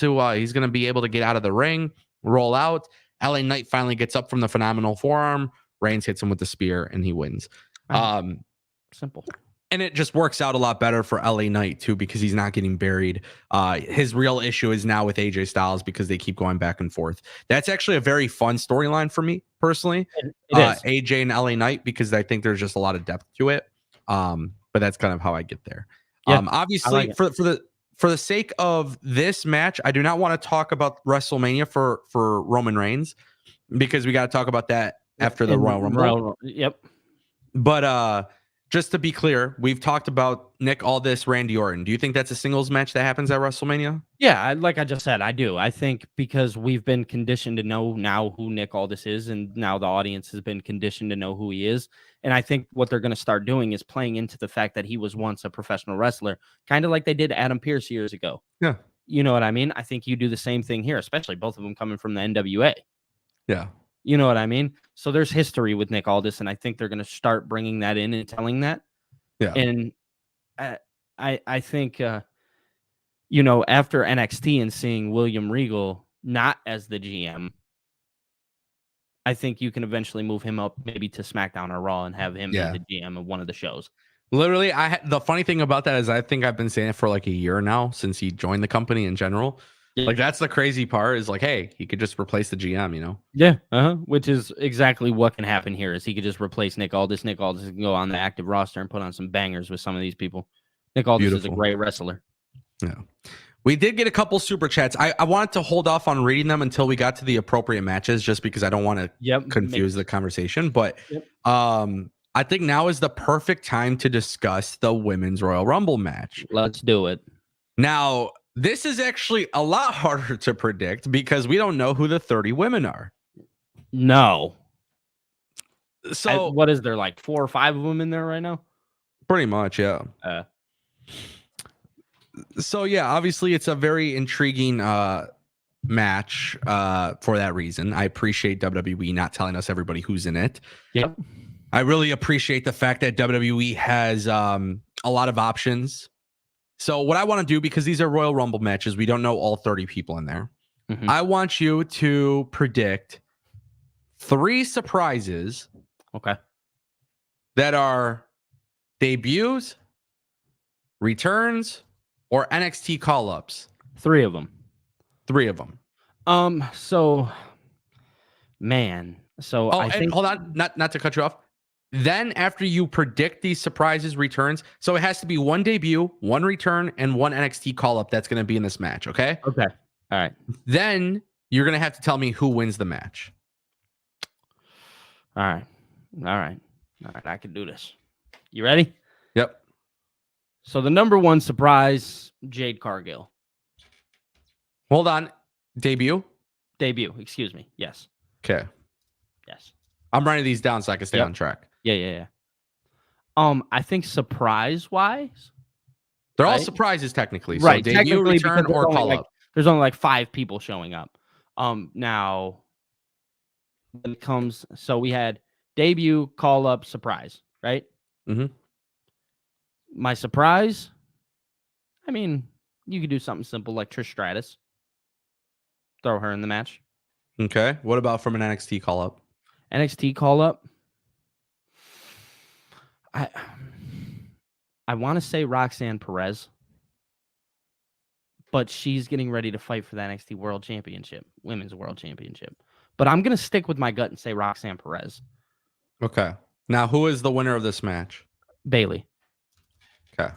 to get out of the ring, roll out. LA Knight finally gets up from the phenomenal forearm. Reigns hits him with the spear and he wins. Simple. And it just works out a lot better for LA Knight too, because he's not getting buried. His real issue is now with AJ Styles, because they keep going back and forth. That's actually a very fun storyline for me personally. It is. AJ and LA Knight, because I think there's just a lot of depth to it. But that's kind of how I get there. Obviously, for the sake of this match, I do not want to talk about WrestleMania for Roman Reigns, because we got to talk about that after the Royal Rumble. But just to be clear, we've talked about Nick Aldis, Randy Orton. Do you think that's a singles match that happens at WrestleMania? Yeah, like I just said, I do. I think because we've been conditioned to know now who Nick Aldis is, and now the audience has been conditioned to know who he is. And I think what they're going to start doing is playing into the fact that he was once a professional wrestler, kind of like they did Adam Pearce years ago. Yeah. You know what I mean? I think you do the same thing here, especially both of them coming from the NWA. Yeah. You know what I mean? So there's history with Nick Aldis, and I think they're going to start bringing that in and telling that. Yeah. And I think, after NXT and seeing William Regal not as the GM, I think you can eventually move him up maybe to SmackDown or Raw and have him be the GM of one of the shows. Literally, the funny thing about that is I think I've been saying it for like a year now since he joined the company in general. Like, that's the crazy part is like, hey, he could just replace the GM, you know? Yeah. Which is exactly what can happen here is he could just replace Nick Aldis. Nick Aldis can go on the active roster and put on some bangers with some of these people. Nick Aldis is a great wrestler. Yeah. We did get a couple super chats. I wanted to hold off on reading them until we got to the appropriate matches, just because I don't want to confuse the conversation. But I think now is the perfect time to discuss the Women's Royal Rumble match. Let's do it. Now, this is actually a lot harder to predict because we don't know who the 30 women are. No. So what is there, like 4 or 5 of them in there right now? Pretty much, yeah. So yeah, obviously it's a very intriguing match for that reason. I appreciate WWE not telling us everybody who's in it. Yep. I really appreciate the fact that WWE has a lot of options. So what I want to do, because these are Royal Rumble matches, we don't know all 30 people in there. Mm-hmm. I want you to predict 3 surprises. Okay. That are debuts, returns, or NXT call-ups. 3 of them. 3 of them. So, man. So I think. Hold on, not to cut you off. Then after you predict these surprises, returns, so it has to be 1 debut, 1 return, and 1 NXT call-up that's going to be in this match. Okay. Okay. All right. Then you're going to have to tell me who wins the match. All right. I can do this. You ready? Yep. So the number 1 surprise, Jade Cargill. Hold on. Debut? Excuse me. Yes. Okay. Yes. I'm writing these down so I can stay on track. Yeah. I think surprise-wise, they're all surprises technically. Right. So debut, return, or call-up. There's only like 5 people showing up. Now, when it comes, so we had debut, call-up, surprise, right? Mm-hmm. My surprise, I mean, you could do something simple like Trish Stratus. Throw her in the match. Okay. What about from an NXT call-up? NXT call-up. I want to say Roxanne Perez, but she's getting ready to fight for the NXT World Championship, Women's World Championship. But I'm going to stick with my gut and say Roxanne Perez. Okay. Now, who is the winner of this match? Bayley. Okay.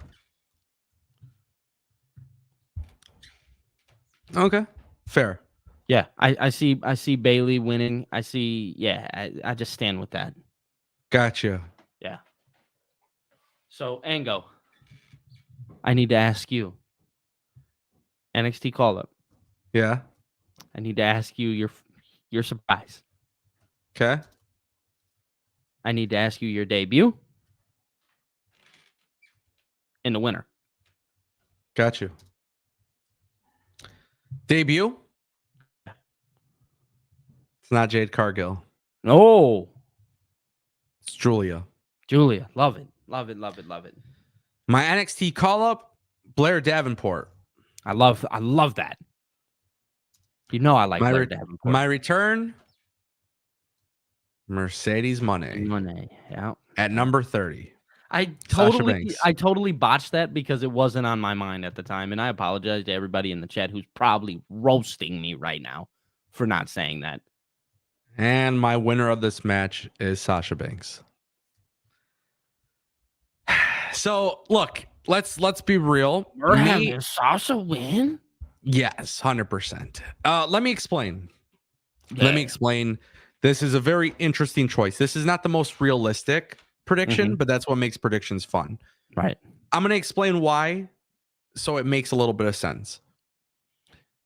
Okay. Fair. Yeah, I see Bayley winning. I just stand with that. Gotcha. Yeah. So, Ango, I need to ask you. NXT call-up. Yeah. I need to ask you your surprise. Okay. I need to ask you your debut. And the winner. Got you. Debut? It's not Jade Cargill. No. It's Julia. Love it. Love it. My NXT call-up, Blair Davenport. I love that. You know I like Blair Davenport. My return, Mercedes Moné, yeah. At number 30. I totally botched that because it wasn't on my mind at the time, and I apologize to everybody in the chat who's probably roasting me right now for not saying that. And my winner of this match is Sasha Banks. So look, let's be real. We're having Sasha win? Yes, 100%. Let me explain. This is a very interesting choice. This is not the most realistic prediction, but that's what makes predictions fun. Right. I'm going to explain why, so it makes a little bit of sense.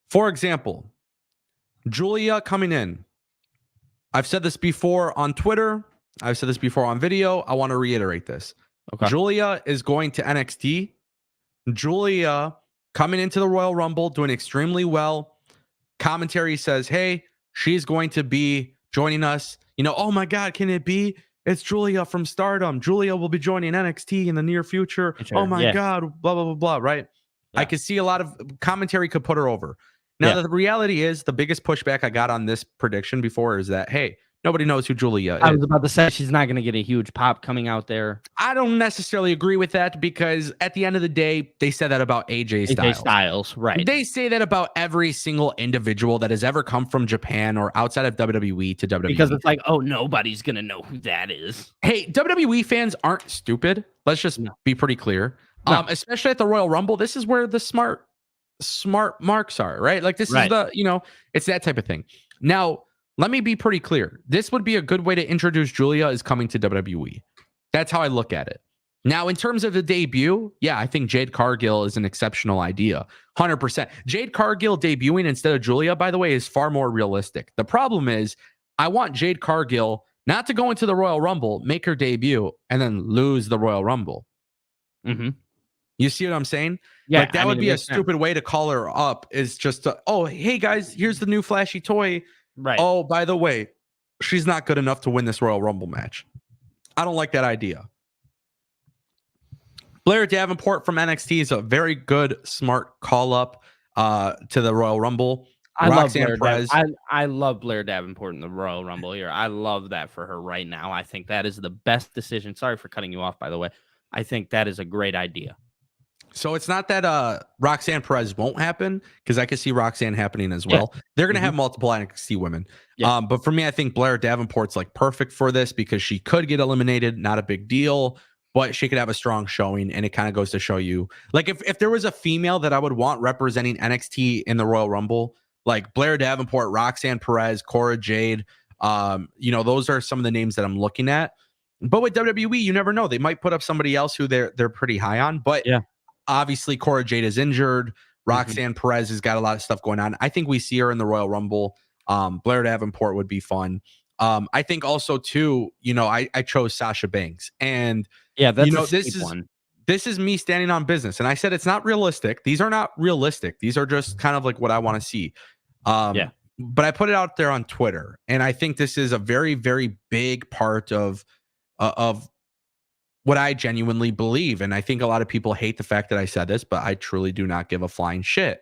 For example, Julia coming in. I've said this before on Twitter. I've said this before on video. I want to reiterate this. Okay. Julia is going to NXT. Julia coming into the Royal Rumble, doing extremely well. Commentary says, hey, she's going to be joining us. Oh my God, can it be? It's Julia from Stardom. Julia will be joining NXT in the near future. Sure. Oh my God, blah, blah, blah, blah, right? Yeah. I could see a lot of commentary could put her over. Now, the reality is the biggest pushback I got on this prediction before is that, hey, nobody knows who Julia is. I was about to say she's not going to get a huge pop coming out there. I don't necessarily agree with that because at the end of the day, they said that about AJ Styles, right? They say that about every single individual that has ever come from Japan or outside of WWE to WWE. Because it's like, oh, nobody's going to know who that is. Hey, WWE fans aren't stupid. Let's just be pretty clear. No. Especially at the Royal Rumble, this is where the smart marks are, right? Like this is it's that type of thing. Now, let me be pretty clear. This would be a good way to introduce Julia is coming to WWE. That's how I look at it. Now, in terms of the debut, I think Jade Cargill is an exceptional idea. 100%. Jade Cargill debuting instead of Julia, by the way, is far more realistic. The problem is I want Jade Cargill not to go into the Royal Rumble, make her debut, and then lose the Royal Rumble. Mm-hmm. You see what I'm saying? Yeah, Like, that would it be a makes sense. stupid way to call her up, is just to, oh, hey guys, here's the new flashy toy. Right. Oh, by the way, she's not good enough to win this Royal Rumble match. I don't like that idea. Blair Davenport from NXT is a very good, smart call up to the Royal Rumble. I love Roxanne Blair Perez. I love Blair Davenport in the Royal Rumble here. I love that for her right now. I think that is the best decision. Sorry for cutting you off, by the way. I think that is a great idea. So it's not that Roxanne Perez won't happen, because I could see Roxanne happening as well. Yeah. They're going to have multiple NXT women. Yeah. But for me, I think Blair Davenport's like perfect for this, because she could get eliminated, not a big deal, but she could have a strong showing. And it kind of goes to show you, like, if there was a female that I would want representing NXT in the Royal Rumble, like Blair Davenport, Roxanne Perez, Cora Jade, those are some of the names that I'm looking at. But with WWE, you never know. They might put up somebody else who they're pretty high on. But yeah. Obviously, Cora Jade is injured. Roxanne Perez has got a lot of stuff going on. I think we see her in the Royal Rumble. Blair Davenport would be fun. I think also, too, I chose Sasha Banks. And, that's this is me standing on business. And I said it's not realistic. These are not realistic. These are just kind of like what I want to see. But I put it out there on Twitter. And I think this is a very, very big part of what I genuinely believe. And I think a lot of people hate the fact that I said this, but I truly do not give a flying shit.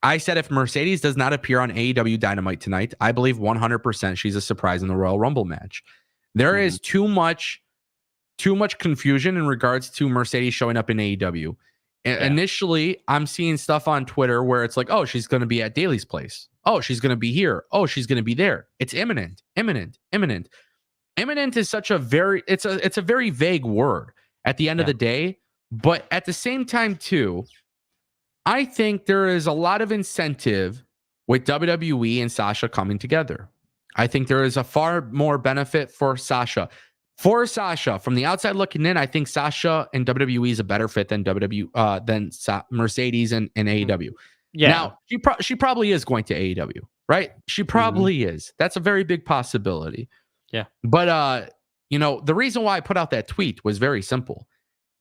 I said if Mercedes does not appear on AEW Dynamite tonight, I believe 100% she's a surprise in the Royal Rumble match. There is too much confusion in regards to Mercedes showing up in AEW. Initially, I'm seeing stuff on Twitter where it's like, oh, she's going to be at Daly's place. Oh, she's going to be here. Oh, she's going to be there. It's imminent. Imminent is such a very vague word at the end of the day, but at the same time too, I think there is a lot of incentive with WWE and Sasha coming together. I think there is a far more benefit for Sasha. For Sasha, from the outside looking in, I think Sasha and WWE is a better fit than Mercedes and AEW. Yeah. Now, she probably is going to AEW, right? She probably is. That's a very big possibility. Yeah. But, the reason why I put out that tweet was very simple.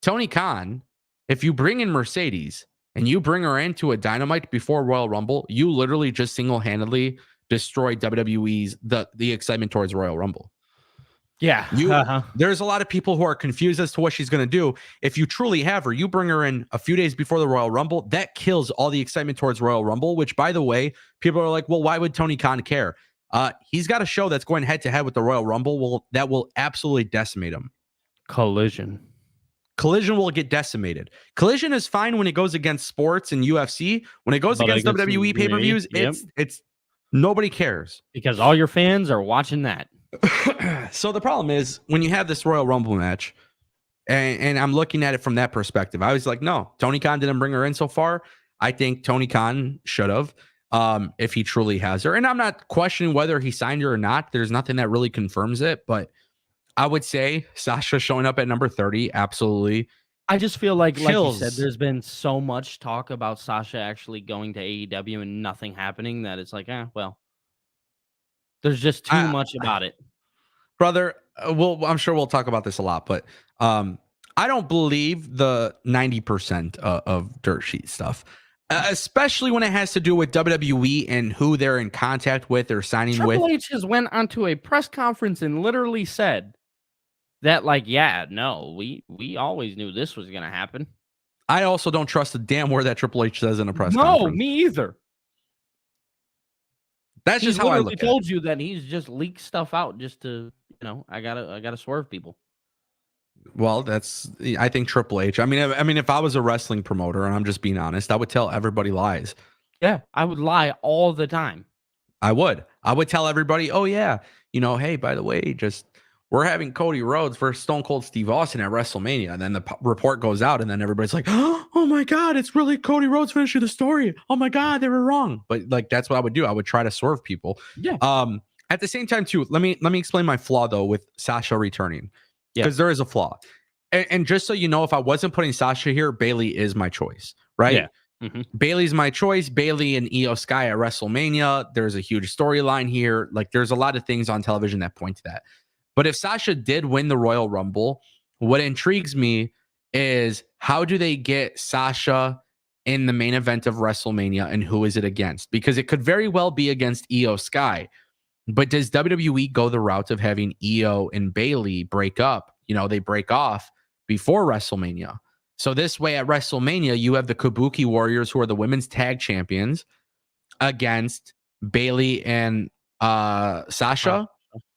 Tony Khan, if you bring in Mercedes and you bring her into a Dynamite before Royal Rumble, you literally just single-handedly destroyed WWE's the excitement towards Royal Rumble. Yeah. There's a lot of people who are confused as to what she's going to do. If you truly have her, you bring her in a few days before the Royal Rumble, that kills all the excitement towards Royal Rumble, which, by the way, people are like, well, why would Tony Khan care? He's got a show that's going head-to-head with the Royal Rumble that will absolutely decimate him. Collision will get decimated. Collision is fine when it goes against sports and UFC. When it goes against WWE pay-per-views, it's nobody cares. Because all your fans are watching that. So the problem is, when you have this Royal Rumble match, and I'm looking at it from that perspective, I was like, no, Tony Khan didn't bring her in so far. I think Tony Khan should have. If he truly has her. And I'm not questioning whether he signed her or not. There's nothing that really confirms it, but I would say Sasha showing up at number 30, absolutely. I just feel like you said, there's been so much talk about Sasha actually going to AEW and nothing happening that it's like, well, there's just too much about it. Brother, I'm sure we'll talk about this a lot, but I don't believe the 90% of dirt sheet stuff. Especially when it has to do with WWE and who they're in contact with or signing with. Triple H has went onto a press conference and literally said that, we always knew this was going to happen. I also don't trust a damn word that Triple H says in a press conference. No, me either. That's just how I look at it. He told you that he's just leaked stuff out just to, I gotta swerve people. Well, I think Triple H. I mean, if I was a wrestling promoter, and I'm just being honest, I would tell everybody lies. Yeah, I would lie all the time. I would tell everybody, oh yeah, hey, by the way, we're having Cody Rhodes versus Stone Cold Steve Austin at WrestleMania. And then the report goes out, and then everybody's like, oh my God, it's really Cody Rhodes finishing the story. Oh my God, they were wrong. But that's what I would do. I would try to swerve people. Yeah. At the same time, too, let me explain my flaw though with Sasha returning. Because there is a flaw. And just so you know, if I wasn't putting Sasha here, Bayley is my choice, right? Yeah. Mm-hmm. Bayley's my choice. Bayley and Io Sky at WrestleMania. There's a huge storyline here. There's a lot of things on television that point to that. But if Sasha did win the Royal Rumble, what intrigues me is how do they get Sasha in the main event of WrestleMania, and who is it against? Because it could very well be against Io Sky. But does WWE go the route of having Io and Bayley break up? They break off before WrestleMania. So this way at WrestleMania, you have the Kabuki Warriors, who are the women's tag champions, against Bayley and Sasha.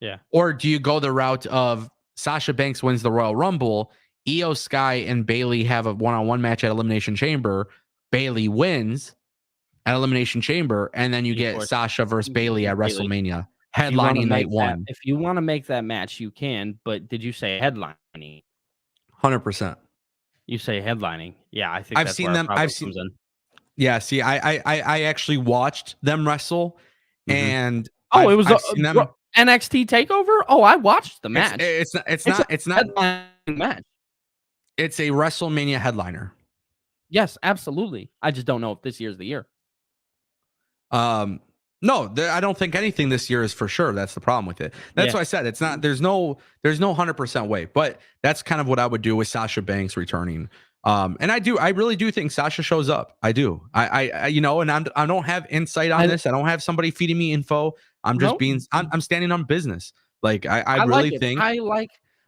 Yeah. Or do you go the route of Sasha Banks wins the Royal Rumble, Io Sky and Bayley have a one-on-one match at Elimination Chamber, Bayley wins at Elimination Chamber, and then you get Sasha versus Bayley at WrestleMania, headlining night one. If you want to make that match, you can, but did you say headlining? 100%. You say headlining. Yeah, I think I've seen them. I've seen. Comes in. Yeah, see, I actually watched them wrestle, and it was NXT Takeover. Oh, I watched the match. It's not headlining match. It's a WrestleMania headliner. Yes, absolutely. I just don't know if this year's the year. No, I don't think anything this year is for sure. That's the problem with it. That's why I said it's not. There's no 100% way, but that's kind of what I would do with Sasha Banks returning. And I really do think Sasha shows up. I do. I and I don't have insight on this. I don't have somebody feeding me info. I'm just I'm standing on business. Like I really like think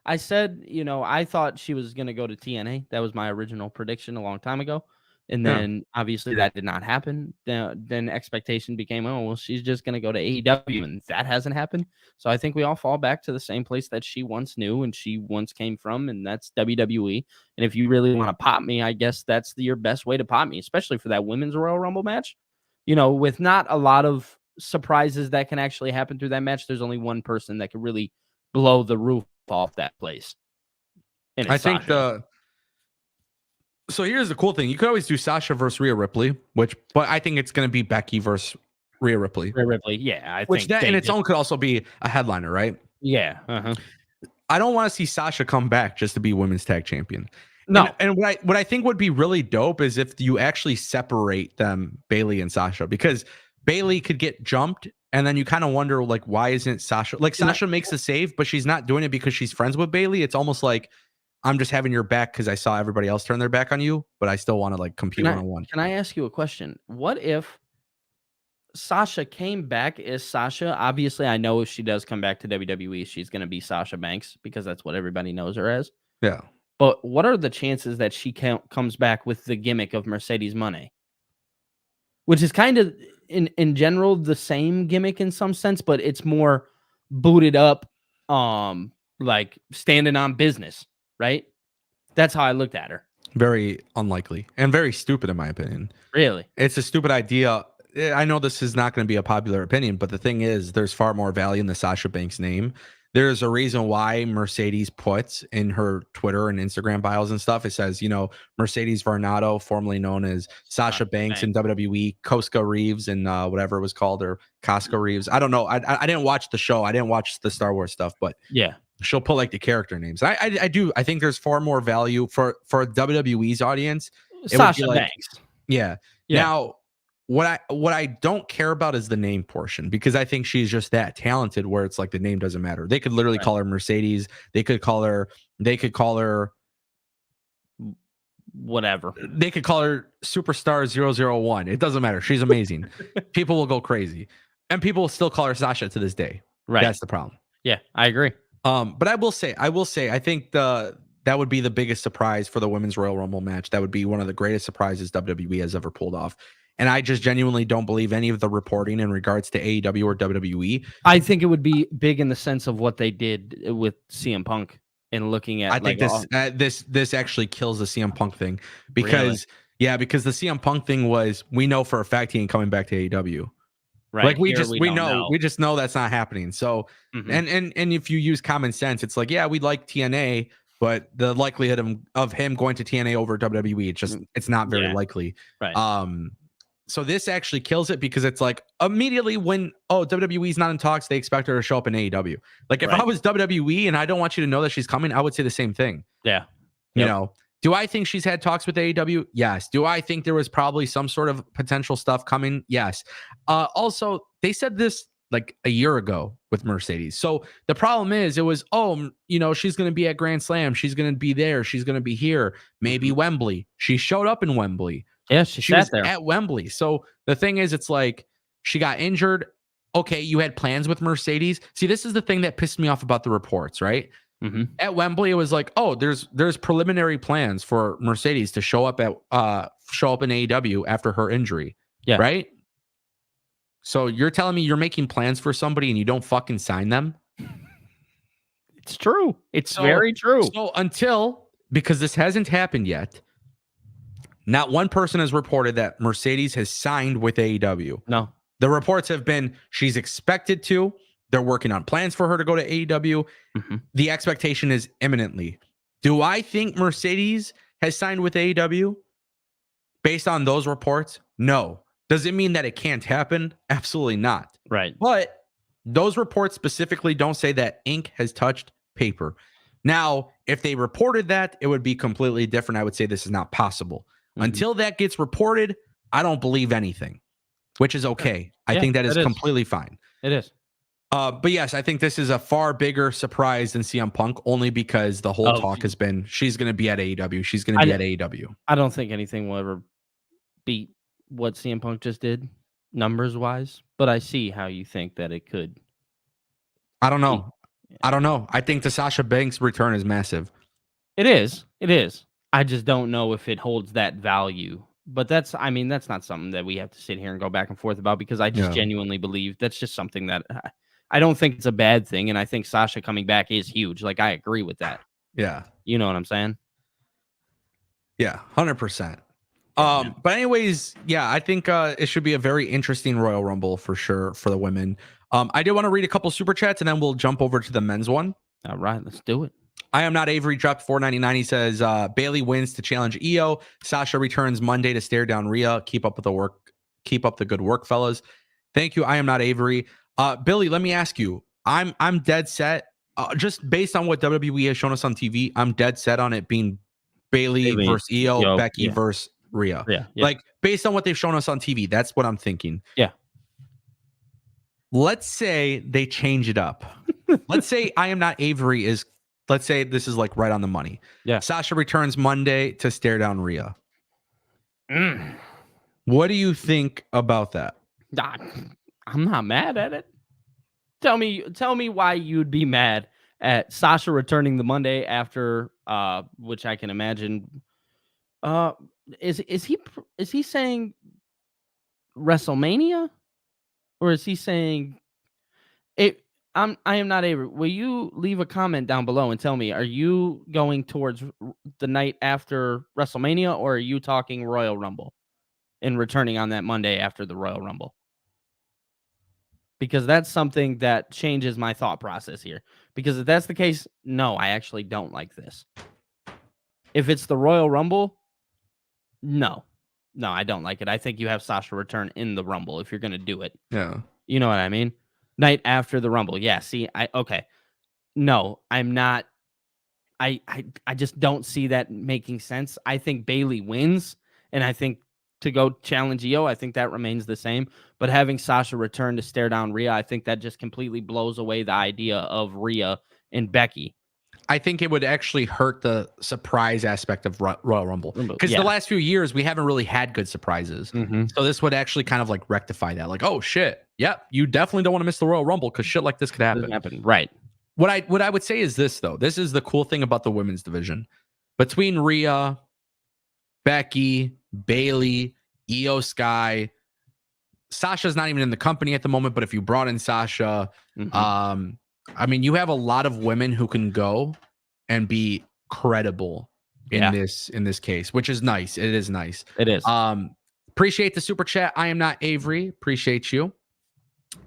I said, I thought she was going to go to TNA. That was my original prediction a long time ago. And then obviously that did not happen. Then expectation became, oh, well, she's just going to go to AEW, and that hasn't happened. So I think we all fall back to the same place that she once knew and she once came from, and that's WWE. And if you really want to pop me, I guess that's your best way to pop me, especially for that women's Royal Rumble match. With not a lot of surprises that can actually happen through that match, there's only one person that can really blow the roof off that place. And I think So here's the cool thing. You could always do Sasha versus Rhea Ripley, but I think it's going to be Becky versus Rhea Ripley. Yeah. Which that in its own could also be a headliner, right? Yeah. I don't want to see Sasha come back just to be women's tag champion. No. And what I think would be really dope is if you actually separate them, Bayley and Sasha, because Bayley could get jumped, and then you kind of wonder, like, why isn't Sasha? Like, Sasha makes the save, but she's not doing it because she's friends with Bayley. It's almost like, I'm just having your back because I saw everybody else turn their back on you, but I still want to like compete one-on-one. Can I ask you a question? What if Sasha came back as Sasha? Obviously, I know if she does come back to WWE, she's going to be Sasha Banks because that's what everybody knows her as. Yeah. But what are the chances that she comes back with the gimmick of Mercedes Moné? Which is kind of, in general, the same gimmick in some sense, but it's more booted up, like standing on business. Right? That's how I looked at her. Very unlikely and very stupid, in my opinion. Really? It's a stupid idea. I know this is not going to be a popular opinion, but the thing is, there's far more value in the Sasha Banks name. There's a reason why Mercedes puts in her Twitter and Instagram bios and stuff. It says, Mercedes Varnado, formerly known as Sasha Banks in WWE, Koska Reeves and whatever it was called, or Koska Reeves. I don't know. I didn't watch the show. I didn't watch the Star Wars stuff, but yeah. She'll put like the character names. I do. I think there's far more value for WWE's audience. Sasha Banks. Yeah. Now, what I don't care about is the name portion, because I think she's just that talented where it's like the name doesn't matter. They could literally call her Mercedes. They could call her whatever. They could call her Superstar 001. It doesn't matter. She's amazing. People will go crazy, and people will still call her Sasha to this day. Right. That's the problem. Yeah, I agree. But I will say, I think that would be the biggest surprise for the Women's Royal Rumble match. That would be one of the greatest surprises WWE has ever pulled off. And I just genuinely don't believe any of the reporting in regards to AEW or WWE. I think it would be big in the sense of what they did with CM Punk and looking at. I think this actually kills the CM Punk thing because because the CM Punk thing was, we know for a fact he ain't coming back to AEW. Right. Like we just know that's not happening. So, and if you use common sense, it's like, yeah, we like TNA, but the likelihood of him going to TNA over WWE, it's not very likely. Right. So this actually kills it, because it's like immediately when, WWE's not in talks, they expect her to show up in AEW. Like if I was WWE and I don't want you to know that she's coming, I would say the same thing. Yeah. You know, do I think she's had talks with AEW? Yes. Do I think there was probably some sort of potential stuff coming? Yes. Also, they said this like a year ago with Mercedes. So the problem is it was, she's going to be at Grand Slam. She's going to be there. She's going to be here. Maybe Wembley. She showed up in Wembley. Yeah, she was sat there at Wembley. So the thing is, it's like she got injured. Okay, you had plans with Mercedes. See, this is the thing that pissed me off about the reports, right? At Wembley, it was like, oh, there's preliminary plans for Mercedes to show up in AEW after her injury. Yeah. Right? So you're telling me you're making plans for somebody and you don't fucking sign them? It's true. It's very true. So because this hasn't happened yet, not one person has reported that Mercedes has signed with AEW. No. The reports have been she's expected to. They're working on plans for her to go to AEW. The expectation is imminently. Do I think Mercedes has signed with AEW based on those reports? No. Does it mean that it can't happen? Absolutely not. Right. But those reports specifically don't say that ink has touched paper. Now, if they reported that, it would be completely different. I would say this is not possible. Until that gets reported, I don't believe anything, which is okay. I think that is completely fine. It is. But yes, I think this is a far bigger surprise than CM Punk, only because the whole talk has been she's going to be at AEW. She's going to be at AEW. I don't think anything will ever beat what CM Punk just did, numbers wise. But I see how you think that it could. I don't know. I think the Sasha Banks return is massive. It is. I just don't know if it holds that value. But that's not something that we have to sit here and go back and forth about, because I just genuinely believe that's just something that I don't think it's a bad thing. And I think Sasha coming back is huge. Like, I agree with that. Yeah. You know what I'm saying? Yeah, 100%. But anyways, yeah, I think it should be a very interesting Royal Rumble for sure for the women. I did want to read a couple super chats and then we'll jump over to the men's one. All right, let's do it. I am not Avery dropped $4.99. He says Bailey wins to challenge Io. Sasha returns Monday to stare down Rhea. Keep up with the work. Keep up the good work, fellas. Thank you. I am not Avery. Billy, let me ask you. I'm dead set. Just based on what WWE has shown us on TV, I'm dead set on it being Bailey versus Io, Becky versus Rhea. Yeah. Like, based on what they've shown us on TV, that's what I'm thinking. Yeah. Let's say they change it up. Let's say I am not Avery is. Let's say this is like right on the money. Yeah. Sasha returns Monday to stare down Rhea. What do you think about that? I'm not mad at it. Tell me why you'd be mad at Sasha returning the Monday after, which I can imagine. Is he saying WrestleMania, or is he saying it? I am not Avery. Will you leave a comment down below and tell me, are you going towards the night after WrestleMania, or are you talking Royal Rumble and returning on that Monday after the Royal Rumble? Because that's something that changes my thought process here. Because if that's the case, no, I actually don't like this. If it's the Royal Rumble, no, I don't like it. I think you have Sasha return in the Rumble if you're going to do it. Yeah. You know what I mean? Night after the Rumble. Yeah, see, okay. No, I'm not. I just don't see that making sense. I think Bailey wins, and I think to go challenge Io, I think that remains the same. But having Sasha return to stare down Rhea, I think that just completely blows away the idea of Rhea and Becky. I think it would actually hurt the surprise aspect of Royal Rumble, because the last few years we haven't really had good surprises. So this would actually kind of like rectify that. Like, oh shit, yep, you definitely don't want to miss the Royal Rumble because shit like this could happen. Right. What I would say is this though. This is the cool thing about the women's division. Between Rhea, Becky, Bailey, Io Sky, Sasha's not even in the company at the moment, but if you brought in Sasha, I mean, you have a lot of women who can go and be credible in this case, which is nice. It is nice. It is. Appreciate the super chat. I am not Avery. Appreciate you.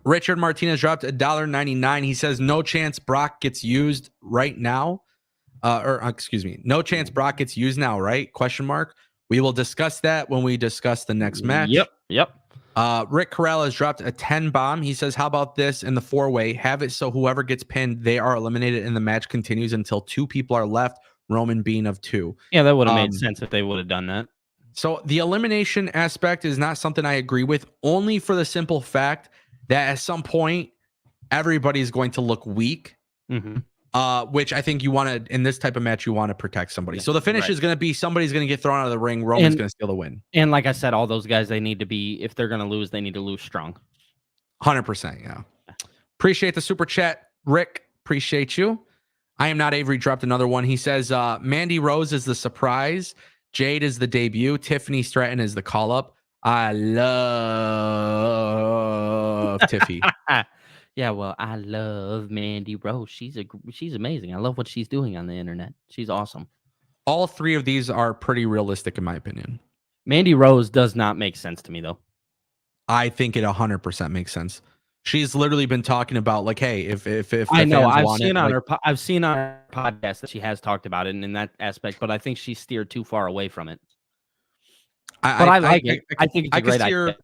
Richard Martinez dropped $1.99. He says, no chance Brock gets used right now. No chance Brock gets used now, right? Question mark. We will discuss that when we discuss the next match. Yep. Rick Corral has dropped a 10 bomb. He says, how about this in the 4-way? Have it so whoever gets pinned, they are eliminated and the match continues until 2 people are left, Roman being of 2. Yeah, that would have made sense if they would have done that. So the elimination aspect is not something I agree with, only for the simple fact that at some point everybody's going to look weak. Which I think you want to, in this type of match, you want to protect somebody. So the finish is going to be somebody's going to get thrown out of the ring. Roman's going to steal the win. And like I said, all those guys, they need to be, if they're going to lose, they need to lose strong. 100%. Yeah. Appreciate the super chat, Rick. Appreciate you. I am not Avery dropped another one. He says, Mandy Rose is the surprise. Jade is the debut. Tiffany Stratton is the call up. I love Tiffy. Yeah, well, I love Mandy Rose. She's amazing. I love what she's doing on the internet. She's awesome. All three of these are pretty realistic in my opinion. Mandy Rose does not make sense to me though. I think it 100% makes sense. She's literally been talking about like, hey, if I know I've seen on her podcast that she has talked about it in that aspect, but I think she steered too far away from it. I like it. I think it's a great idea.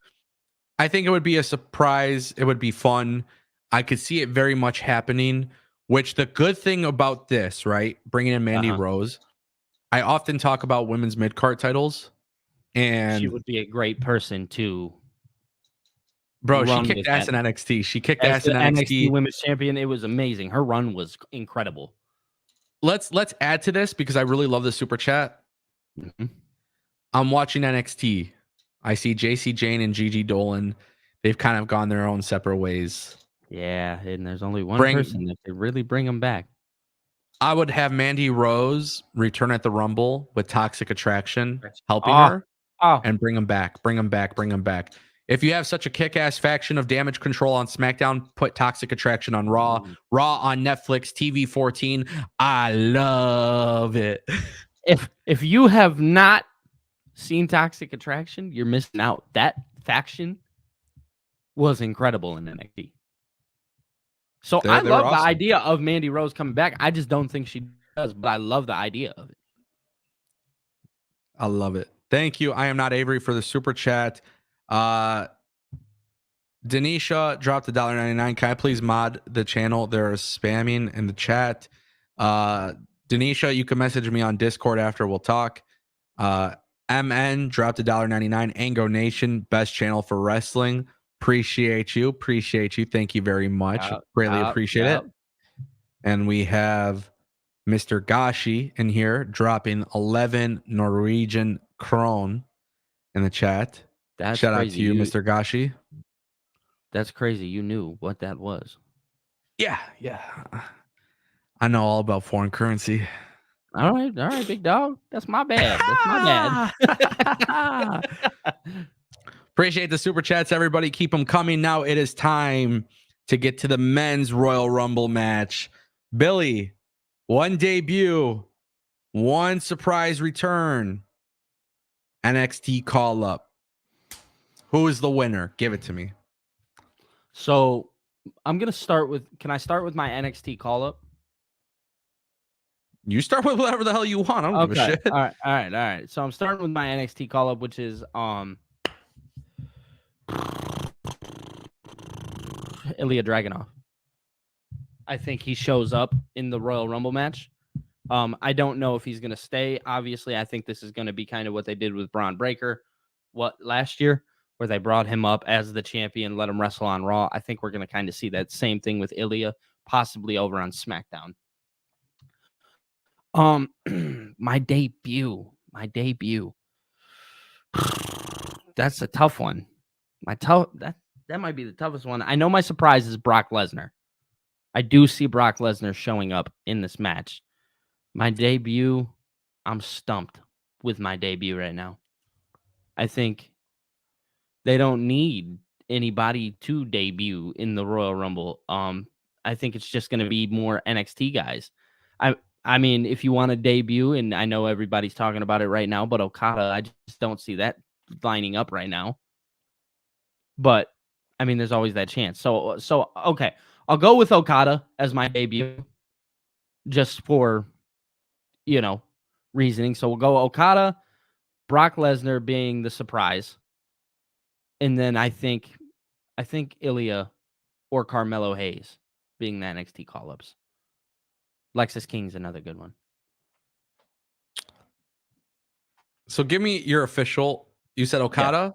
I think it would be a surprise. It would be fun. I could see it very much happening, which the good thing about this, right? Bringing in Mandy Rose. I often talk about women's mid-card titles, and she would be a great person to. Bro, she kicked ass in NXT. She kicked ass in NXT. Women's champion. It was amazing. Her run was incredible. Let's add to this because I really love the super chat. I'm watching NXT. I see JC Jane and Gigi Dolan. They've kind of gone their own separate ways. Yeah, and there's only one person that could really bring them back. I would have Mandy Rose return at the Rumble with Toxic Attraction helping her and bring them back. Bring them back. Bring them back. If you have such a kick-ass faction of Damage Control on SmackDown, put Toxic Attraction on Raw. Raw on Netflix, TV 14. I love it. If you have not seen Toxic Attraction, you're missing out. That faction was incredible in NXT. So I love awesome. The idea of Mandy Rose coming back. I just don't think she does, but I love the idea of it. I love it. Thank you. I am not Avery for the super chat. Denisha dropped $1.99. Can I please mod the channel? They're spamming in the chat. Denisha, you can message me on Discord after. We'll talk. MN dropped $1.99. Ango Nation, best channel for wrestling. Appreciate you. Thank you very much. Greatly appreciate it. And we have Mr. Gashi in here dropping 11 Norwegian krone in the chat. That's Shout crazy. Out to you, Mr. Gashi. That's crazy. You knew what that was. Yeah. I know all about foreign currency. All right, big dog. That's my bad. Appreciate the super chats, everybody. Keep them coming. Now it is time to get to the men's Royal Rumble match. Billy, one debut, one surprise return. NXT call up. Who is the winner? Give it to me. So I'm gonna start with. Can I start with my NXT call up? You start with whatever the hell you want. I don't give a shit. All right. So I'm starting with my NXT call up, which is Ilya Dragunov. I think he shows up in the Royal Rumble match. I don't know if he's going to stay. Obviously, I think this is going to be kind of what they did with Braun Breaker last year, where they brought him up as the champion, let him wrestle on Raw. I think we're going to kind of see that same thing with Ilya, possibly over on SmackDown. My debut. That's a tough one. That might be the toughest one. I know my surprise is Brock Lesnar. I do see Brock Lesnar showing up in this match. My debut, I'm stumped with my debut right now. I think they don't need anybody to debut in the Royal Rumble. I think it's just going to be more NXT guys. I mean, if you want to debut, and I know everybody's talking about it right now, but Okada, I just don't see that lining up right now. But I mean, there's always that chance. So okay, I'll go with Okada as my debut, just for reasoning. So we'll go Okada, Brock Lesnar being the surprise, and then I think Ilya or Carmelo Hayes being the NXT call-ups. Lexus King's another good one. So give me your official. You said Okada?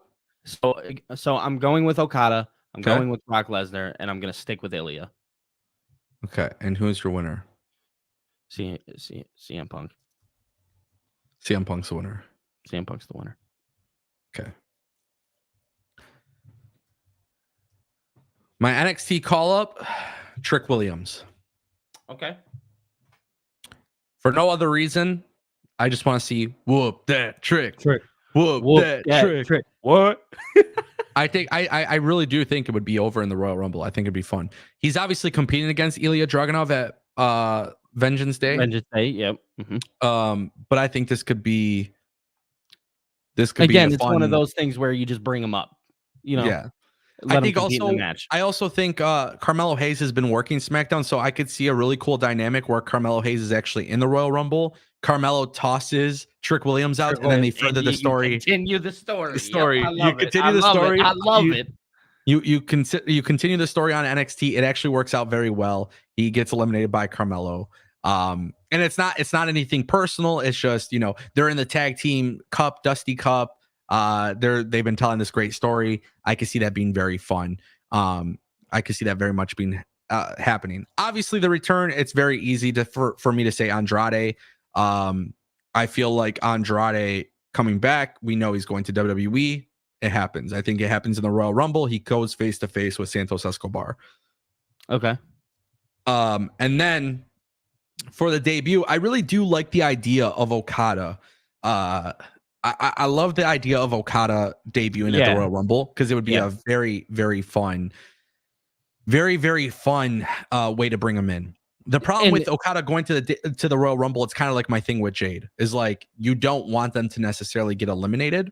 Yeah. So I'm going with Okada. I'm going with Brock Lesnar, and I'm going to stick with Ilya. Okay, and who's your winner? CM Punk. CM Punk's the winner. CM Punk's the winner. Okay. My NXT call-up, Trick Williams. Okay. For no other reason, I just want to see whoop that trick. Whoop that trick. What? I think I really do think it would be over in the Royal Rumble. I think it'd be fun. He's obviously competing against Ilya Dragunov at Vengeance Day. Vengeance Day, yep. Mm-hmm. But I think this could be Again, be it's one of those things where you just bring him up. Yeah. I think also in the match. I also think Carmelo Hayes has been working SmackDown, so I could see a really cool dynamic where Carmelo Hayes is actually in the Royal Rumble. Carmelo tosses Trick Williams out, and then they further the story. Continue the story. Yep, I love it. I love it. You continue the story on NXT. It actually works out very well. He gets eliminated by Carmelo. And it's not anything personal. It's just, they're in the tag team cup, Dusty Cup. They've been telling this great story. I can see that being very fun. I can see that very much being happening. Obviously, the return, it's very easy for me to say Andrade. I feel like Andrade coming back, we know he's going to WWE. It happens. I think it happens in the Royal Rumble. He goes face to face with Santos Escobar. Okay. And then for the debut, I really do like the idea of Okada. I love the idea of Okada debuting at the Royal Rumble because it would be a very, very fun, very, very fun way to bring him in. The problem with Okada going to the Royal Rumble, it's kind of like my thing with Jade, is like you don't want them to necessarily get eliminated.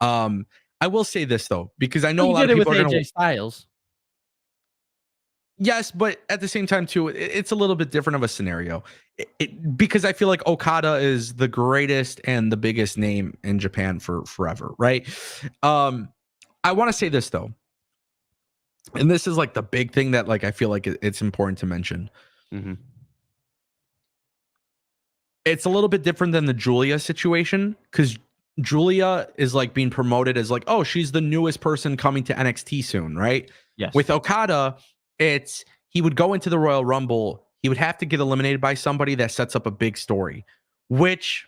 I will say this though, because I know a lot of people are going to Styles. Yes, but at the same time too, it's a little bit different of a scenario. Because I feel like Okada is the greatest and the biggest name in Japan for forever, right? I want to say this though, and this is like the big thing that like I feel like it's important to mention. Mm-hmm. It's a little bit different than the Julia situation because Julia is like being promoted as like, oh, she's the newest person coming to NXT soon, right? Yes. With Okada, he would go into the Royal Rumble. He would have to get eliminated by somebody that sets up a big story, which,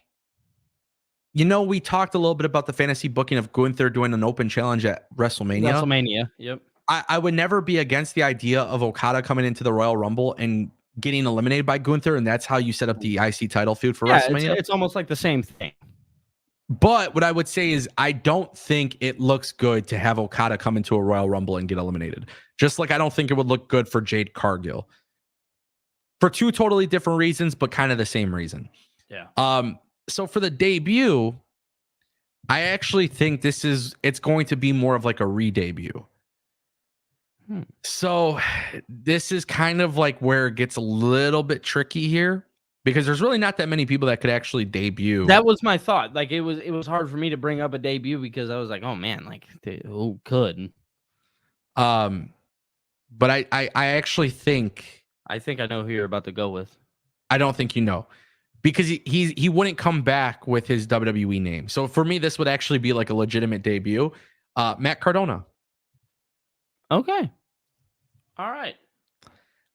we talked a little bit about the fantasy booking of Gunther doing an open challenge at WrestleMania. Yep. I would never be against the idea of Okada coming into the Royal Rumble and getting eliminated by Gunther, and that's how you set up the IC title feud for WrestleMania. It's almost like the same thing. But what I would say is I don't think it looks good to have Okada come into a Royal Rumble and get eliminated. Just like I don't think it would look good for Jade Cargill. For two totally different reasons, but kind of the same reason. Yeah. So for the debut, I actually think it's going to be more of like a re-debut. So this is kind of like where it gets a little bit tricky here. Because there's really not that many people that could actually debut. That was my thought. Like it was hard for me to bring up a debut because I was like, oh man, like who could? But I actually think I know who you're about to go with. I don't think you know. Because he wouldn't come back with his WWE name. So for me, this would actually be like a legitimate debut. Matt Cardona. Okay. All right.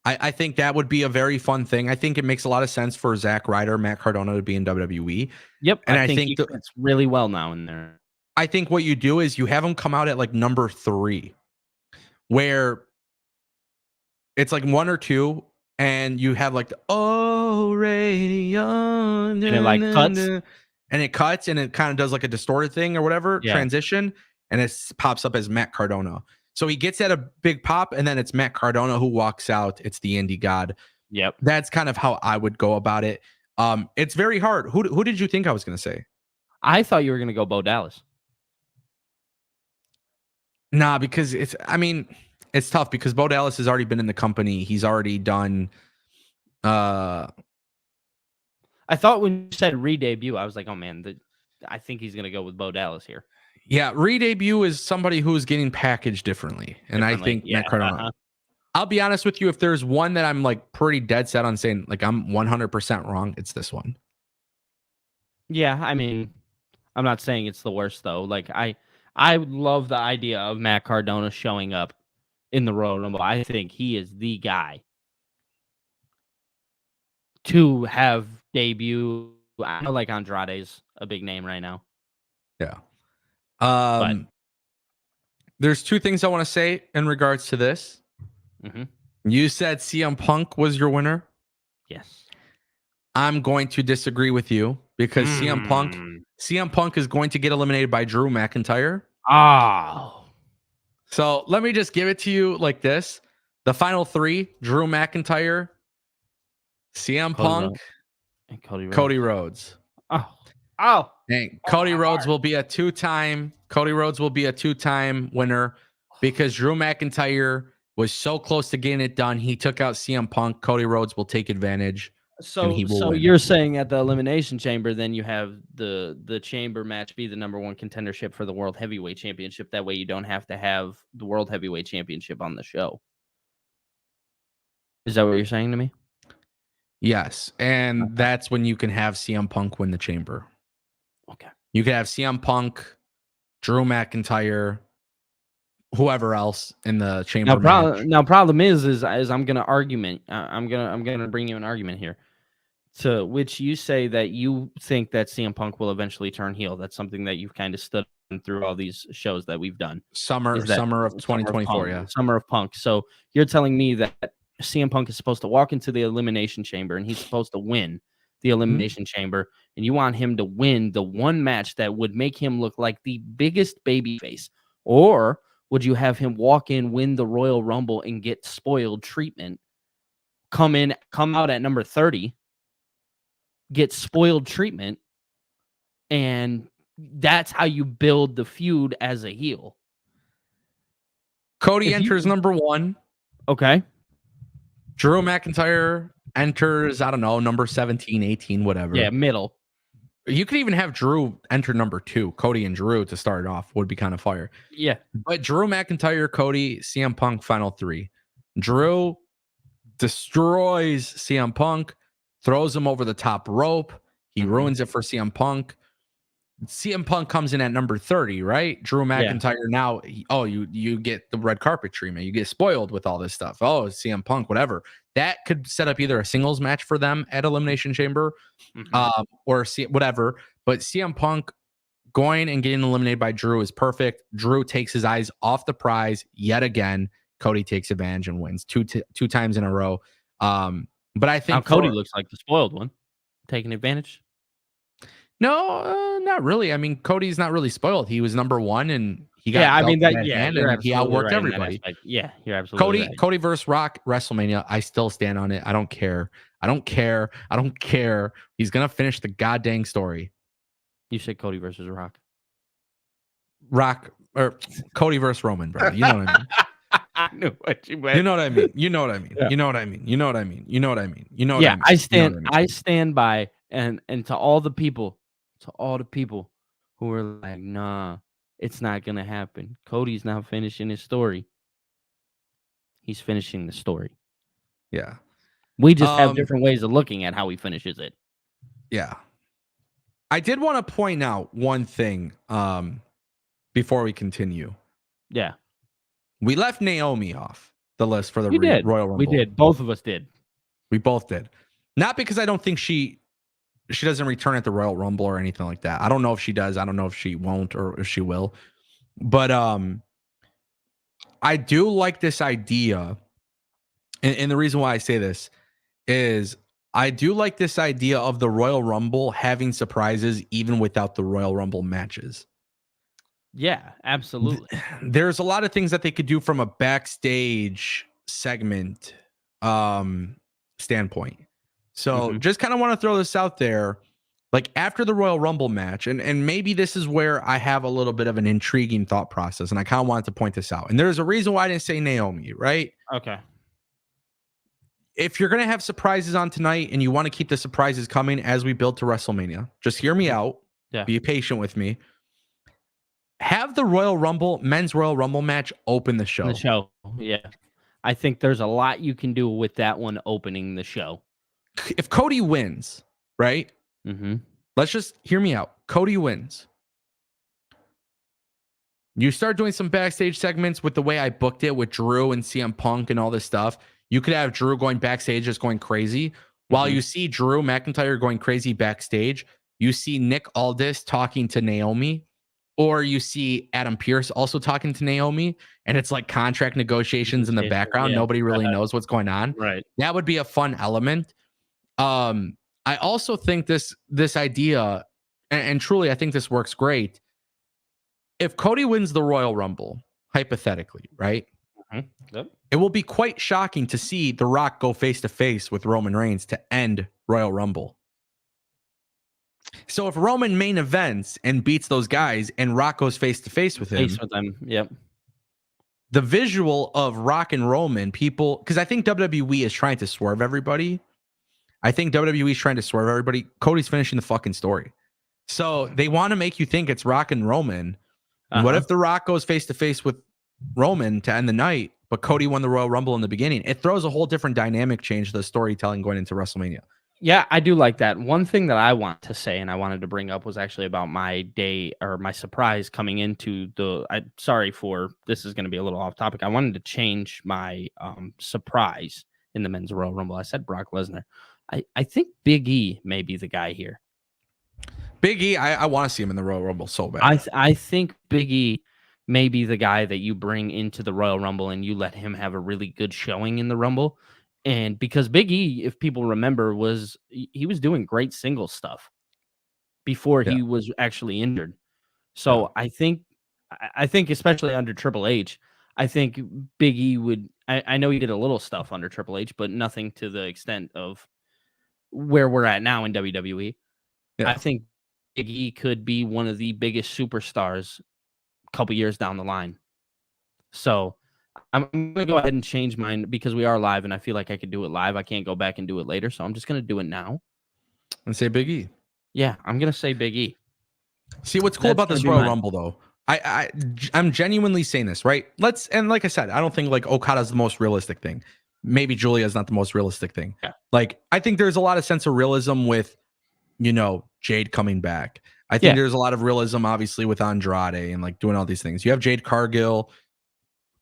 I think that would be a very fun thing. I think it makes a lot of sense for Zack Ryder, Matt Cardona to be in WWE. Yep. And I think it's really well now in there. I think what you do is you have him come out at like number 3, where it's like 1 or 2, and you have like the radio, and it like cuts, and it cuts, and it kind of does like a distorted thing or whatever transition, and it pops up as Matt Cardona. So he gets at a big pop, and then it's Matt Cardona who walks out. It's the indie god. Yep. That's kind of how I would go about it. It's very hard. Who did you think I was going to say? I thought you were going to go Bo Dallas. Nah, because it's tough because Bo Dallas has already been in the company. He's already done. I thought when you said re-debut, I was like, oh man, I think he's going to go with Bo Dallas here. Yeah, re-debut is somebody who is getting packaged differently. And I think Matt Cardona. I'll be honest with you, if there's one that I'm like pretty dead set on saying like I'm 100% wrong, it's this one. Yeah, I mean, I'm not saying it's the worst though. Like I love the idea of Matt Cardona showing up in the Royal Rumble. I think he is the guy to have debut. I know like Andrade's a big name right now. Yeah. But There's two things I want to say in regards to this. You said CM Punk was your winner. Yes. I'm going to disagree with you because CM Punk is going to get eliminated by Drew McIntyre. Oh. So let me just give it to you like this. The final three: Drew McIntyre, CM Punk, and Cody Rhodes. Oh. And Cody Rhodes will be a two-time winner because Drew McIntyre was so close to getting it done. He took out CM Punk. Cody Rhodes will take advantage. And he will win. You're saying at the Elimination Chamber, then you have the chamber match be the number one contendership for the World Heavyweight Championship. That way you don't have to have the World Heavyweight Championship on the show. Is that what you're saying to me? Yes. And that's when you can have CM Punk win the chamber. Okay. You can have CM Punk, Drew McIntyre, whoever else in the chamber match. Now, problem is I'm gonna argument. I'm gonna bring you an argument here, to which you say that you think that CM Punk will eventually turn heel. That's something that you've kind of stood through all these shows that we've done. Summer of 2024, yeah. Summer of Punk. So you're telling me that CM Punk is supposed to walk into the Elimination Chamber and he's supposed to win the Elimination Chamber, and you want him to win the one match that would make him look like the biggest babyface? Or would you have him walk in, win the Royal Rumble, and get spoiled treatment, come out at number 30, get spoiled treatment, and that's how you build the feud as a heel? Cody enters number 1. Okay. Drew McIntyre enters, I don't know, number 17, 18, whatever. Yeah, middle. You could even have Drew enter number 2. Cody and Drew to start it off would be kind of fire. Yeah. But Drew McIntyre, Cody, CM Punk, final 3. Drew destroys CM Punk, throws him over the top rope. He ruins it for CM Punk. CM Punk comes in at number 30, right? Drew McIntyre now, you get the red carpet treatment. You get spoiled with all this stuff. Oh, CM Punk, whatever. That could set up either a singles match for them at Elimination Chamber or whatever. But CM Punk going and getting eliminated by Drew is perfect. Drew takes his eyes off the prize yet again. Cody takes advantage and wins two times in a row. But I think Cody looks like the spoiled one, taking advantage. No, not really. I mean, Cody's not really spoiled. He was number 1, and he got and he outworked everybody. Yeah, you're absolutely right. Cody versus Rock WrestleMania. I still stand on it. I don't care. He's gonna finish the goddamn story. You said Cody versus Rock. Rock or Cody versus Roman, bro. You know what I mean? I knew what you meant. You know what I mean. Yeah, I stand by, and to all the people who are like, nah, it's not gonna happen. Cody's not finishing his story. He's finishing the story. Yeah. We just have different ways of looking at how he finishes it. Yeah. I did want to point out one thing before we continue. Yeah. We left Naomi off the list for the Royal Rumble. We did. Both of us did. We both did. Not because I don't think she doesn't return at the Royal Rumble or anything like that. I don't know if she does. I don't know if she won't or if she will. But I do like this idea. And the reason why I say this is I do like this idea of the Royal Rumble having surprises even without the Royal Rumble matches. Yeah, absolutely. There's a lot of things that they could do from a backstage segment standpoint. So just kind of want to throw this out there. Like after the Royal Rumble match, and maybe this is where I have a little bit of an intriguing thought process, and I kind of wanted to point this out. And there's a reason why I didn't say Naomi, right? Okay. If you're going to have surprises on tonight and you want to keep the surprises coming as we build to WrestleMania, just hear me out. Yeah. Be patient with me. Have the men's Royal Rumble match open the show. Yeah. I think there's a lot you can do with that one opening the show. If Cody wins, right? Let's just hear me out. Cody wins. You start doing some backstage segments with the way I booked it with Drew and CM Punk and all this stuff. You could have Drew going backstage just going crazy. While you see Drew McIntyre going crazy backstage, you see Nick Aldis talking to Naomi, or you see Adam Pearce also talking to Naomi, and it's like contract negotiations in the background. Yeah. Nobody really knows what's going on. Right. That would be a fun element. I also think this idea, and truly, I think this works great. If Cody wins the Royal Rumble, hypothetically, right? Yep. It will be quite shocking to see The Rock go face to face with Roman Reigns to end Royal Rumble. So if Roman main events and beats those guys and Rock goes face to face with him, Yep. the visual of Rock and Roman, people, because I think WWE is trying to swerve everybody. I think WWE is trying to swerve everybody. Cody's finishing the fucking story. So they want to make you think it's Rock and Roman. What if The Rock goes face to face with Roman to end the night, but Cody won the Royal Rumble in the beginning? It throws a whole different dynamic change to the storytelling going into WrestleMania. Yeah, I do like that. One thing that I want to say and I wanted to bring up was actually about my day or my surprise coming into sorry for this is going to be a little off topic. I wanted to change my surprise in the men's Royal Rumble. I said Brock Lesnar. I think Big E may be the guy here. Big E, I want to see him in the Royal Rumble so bad. I think Big E may be the guy that you bring into the Royal Rumble and you let him have a really good showing in the Rumble. And because Big E, if people remember, he was doing great single stuff before he was actually injured. So I think especially under Triple H, I think Big E would. I know he did a little stuff under Triple H, but nothing to the extent of where we're at now in WWE. Yeah. I think Big E could be one of the biggest superstars a couple years down the line. So I'm going to go ahead and change mine because we are live and I feel like I could do it live. I can't go back and do it later. So I'm just going to do it now. And say Big E. Yeah, I'm going to say Big E. See, what's cool about this Royal Rumble, though, I'm genuinely saying this, right? And like I said, I don't think like Okada's the most realistic thing. Maybe Julia's not the most realistic thing. Yeah. Like, I think there's a lot of sense of realism with, Jade coming back. I think there's a lot of realism, obviously, with Andrade and like doing all these things. You have Jade Cargill.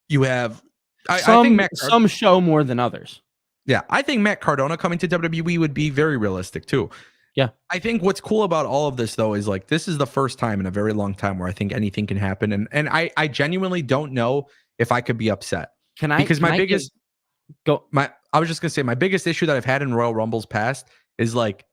You have, I think some show more than others. Yeah, I think Matt Cardona coming to WWE would be very realistic too. Yeah. I think what's cool about all of this though is like this is the first time in a very long time where I think anything can happen. And I genuinely don't know if I could be upset. I was just gonna say my biggest issue that I've had in Royal Rumbles past is like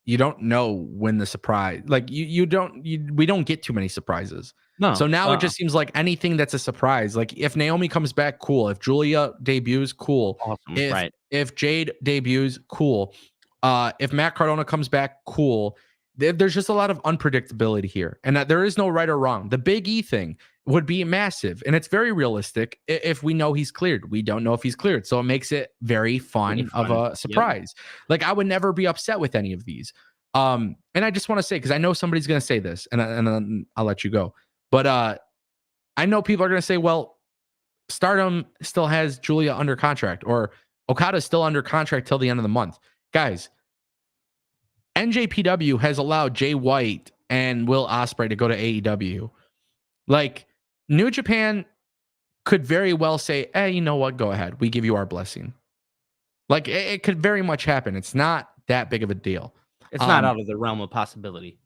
you don't know when the surprise, like we don't get too many surprises. No. So now it just seems like anything that's a surprise. Like if Naomi comes back, cool. If Julia debuts, cool. Awesome. If Jade debuts, cool. If Matt Cardona comes back, cool. There's just a lot of unpredictability here, and there is no right or wrong. The Big E thing would be massive, and it's very realistic if we know he's cleared. We don't know if he's cleared, so it makes it very fun of a surprise. Yep. Like I would never be upset with any of these. And I just want to say, because I know somebody's going to say this, and then I'll let you go. But I know people are going to say, well, Stardom still has Julia under contract, or Okada's still under contract till the end of the month. Guys, NJPW has allowed Jay White and Will Ospreay to go to AEW. Like, New Japan could very well say, hey, you know what? Go ahead. We give you our blessing. Like, it could very much happen. It's not that big of a deal. It's not out of the realm of possibility.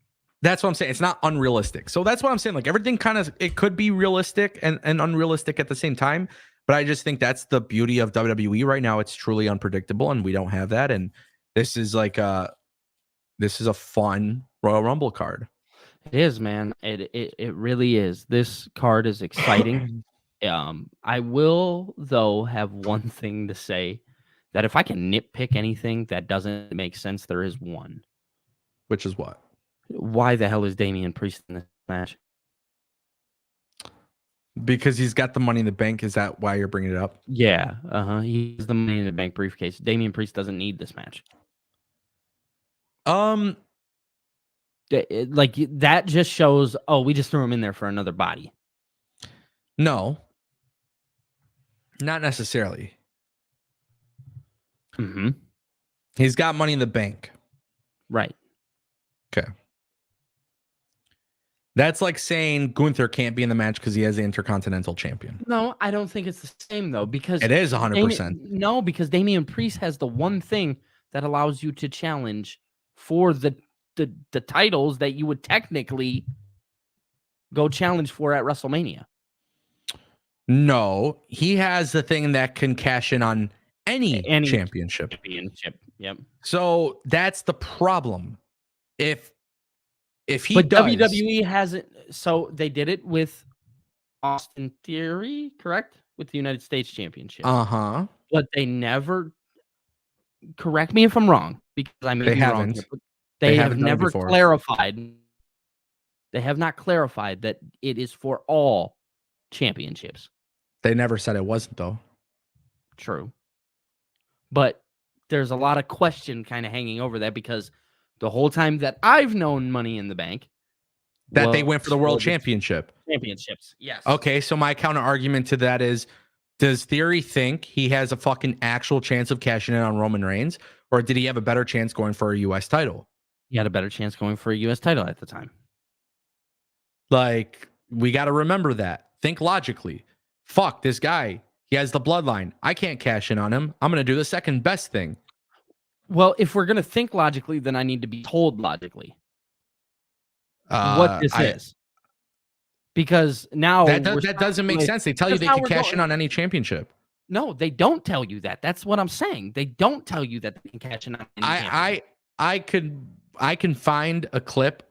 That's what I'm saying. It's not unrealistic. So that's what I'm saying. Like, everything kind of, it could be realistic and unrealistic at the same time. But I just think that's the beauty of WWE right now. It's truly unpredictable, and we don't have that. And this is like this is a fun Royal Rumble card. It is, man. It really is. This card is exciting. I will, though, have one thing to say that if I can nitpick anything that doesn't make sense, there is one. Which is what? Why the hell is Damian Priest in this match? Because he's got the Money in the Bank. Is that why you're bringing it up? Yeah. He's the Money in the Bank briefcase. Damian Priest doesn't need this match. Like that just shows, we just threw him in there for another body. No, not necessarily. Mm-hmm. He's got Money in the Bank. Right. Okay. That's like saying Gunther can't be in the match because he has the Intercontinental Champion. No, I don't think it's the same though, because it is 100%. No, because Damian Priest has the one thing that allows you to challenge for the titles that you would technically go challenge for at WrestleMania. No, he has the thing that can cash in on any championship. Yep. So that's the problem. If he but does, WWE hasn't. So they did it with Austin Theory, correct? With the United States Championship. But they never. Correct me if I'm wrong, because I may be wrong here, but they have never clarified. They have not clarified that it is for all championships. They never said it wasn't, though. True. But there's a lot of question kind of hanging over that, because the whole time that I've known Money in the Bank, that they went for the World Championship. Championships, yes. Okay, so my counter argument to that is, does Theory think he has a fucking actual chance of cashing in on Roman Reigns, or did he have a better chance going for a U.S. title? He had a better chance going for a U.S. title at the time. Like, we got to remember that. Think logically. Fuck, this guy, he has the bloodline. I can't cash in on him. I'm going to do the second best thing. Well, if we're going to think logically, then I need to be told logically what this is. Because now that doesn't make sense. They tell you they can cash in on any championship. No, they don't tell you that. That's what I'm saying. They don't tell you that they can cash in on any championship. I can find a clip.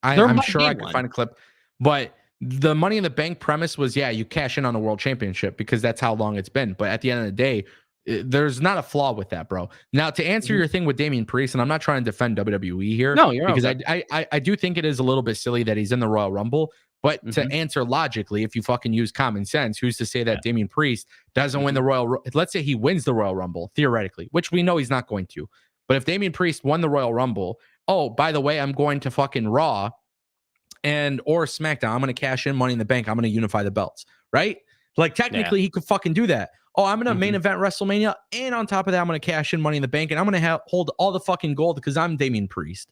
I'm sure I can find a clip. But the Money in the Bank premise was, yeah, you cash in on the World Championship because that's how long it's been. But at the end of the day, there's not a flaw with that, bro. Now, to answer your thing with Damian Priest, and I'm not trying to defend WWE here, because I do think it is a little bit silly that he's in the Royal Rumble. But to answer logically, if you fucking use common sense, who's to say that Damian Priest doesn't win the Royal? Let's say he wins the Royal Rumble theoretically, which we know he's not going to. But if Damian Priest won the Royal Rumble, oh, by the way, I'm going to fucking Raw or SmackDown. I'm going to cash in Money in the Bank. I'm going to unify the belts, right? Like, technically, he could fucking do that. Oh, I'm going to main event WrestleMania, and on top of that, I'm going to cash in Money in the Bank, and I'm going to hold all the fucking gold because I'm Damian Priest.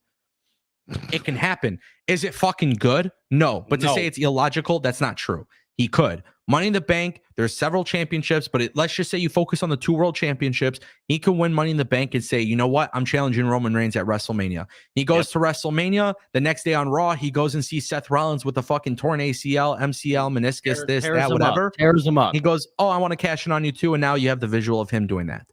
It can happen. Is it fucking good? No. But to say it's illogical, that's not true. He could. Money in the Bank, there's several championships, but let's just say you focus on the 2 world championships. He can win Money in the Bank and say, you know what? I'm challenging Roman Reigns at WrestleMania. He goes to WrestleMania. The next day on Raw, he goes and sees Seth Rollins with a fucking torn ACL, MCL, meniscus, tears that, whatever. Tears him up. He goes, oh, I want to cash in on you too. And now you have the visual of him doing that.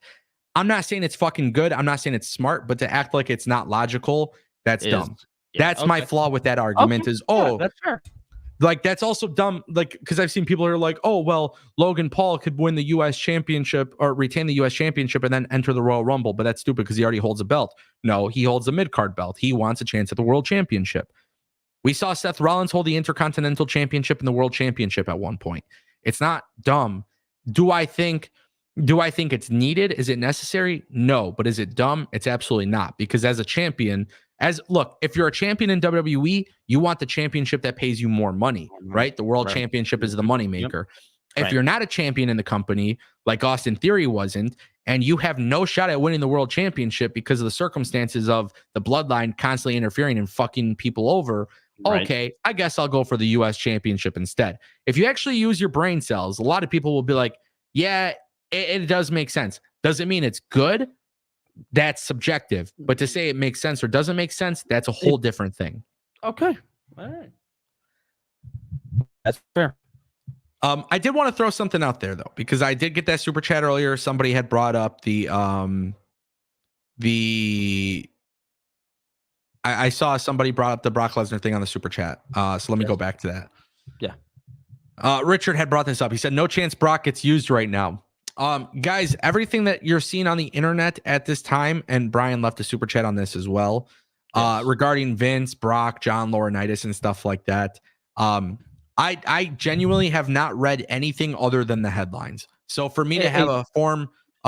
I'm not saying it's fucking good. I'm not saying it's smart, but to act like it's not logical, that's dumb. That's my flaw with that argument is, that's fair. Like, that's also dumb. Like, because I've seen people who are like, oh, well, Logan Paul could win the U.S. championship or retain the U.S. championship and then enter the Royal Rumble. But that's stupid because he already holds a belt. No, he holds a mid-card belt. He wants a chance at the World Championship. We saw Seth Rollins hold the Intercontinental Championship and the World Championship at one point. It's not dumb. Do I think it's needed? Is it necessary? No. But is it dumb? It's absolutely not. Because as a champion, look, if you're a champion in WWE, you want the championship that pays you more money, right? The World Championship is the moneymaker. If you're not a champion in the company, like Austin Theory wasn't, and you have no shot at winning the World Championship because of the circumstances of the bloodline constantly interfering and fucking people over, okay, I guess I'll go for the U.S. Championship instead. If you actually use your brain cells, a lot of people will be like, yeah, it does make sense. Does it mean it's good? That's subjective. But to say it makes sense or doesn't make sense, that's a whole different thing. Okay. All right. That's fair. I did want to throw something out there though, because I did get that super chat earlier. Somebody had brought up I saw somebody brought up the Brock Lesnar thing on the super chat. So let me go back to that. Yeah. Richard had brought this up. He said, no chance Brock gets used right now. Guys, everything that you're seeing on the internet at this time, and Brian left a super chat on this as well, regarding Vince, Brock, John Laurinaitis, and stuff like that. I genuinely have not read anything other than the headlines. So for me to have a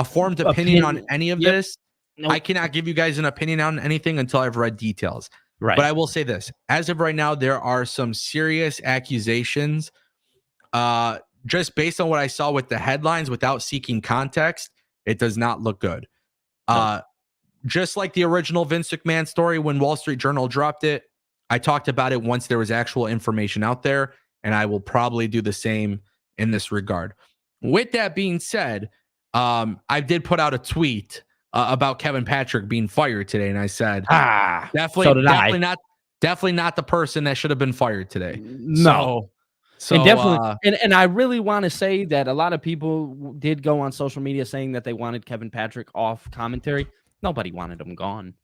formed opinion on any of this, I cannot give you guys an opinion on anything until I've read details. Right. But I will say this: as of right now, there are some serious accusations. Just based on what I saw with the headlines, without seeking context, it does not look good. Just like the original Vince McMahon story when Wall Street Journal dropped it, I talked about it once there was actual information out there, and I will probably do the same in this regard. With that being said, I did put out a tweet about Kevin Patrick being fired today, and I said, so did I. definitely not the person that should have been fired today. No. So and definitely, and I really want to say that a lot of people did go on social media saying that they wanted Kevin Patrick off commentary. Nobody wanted him gone.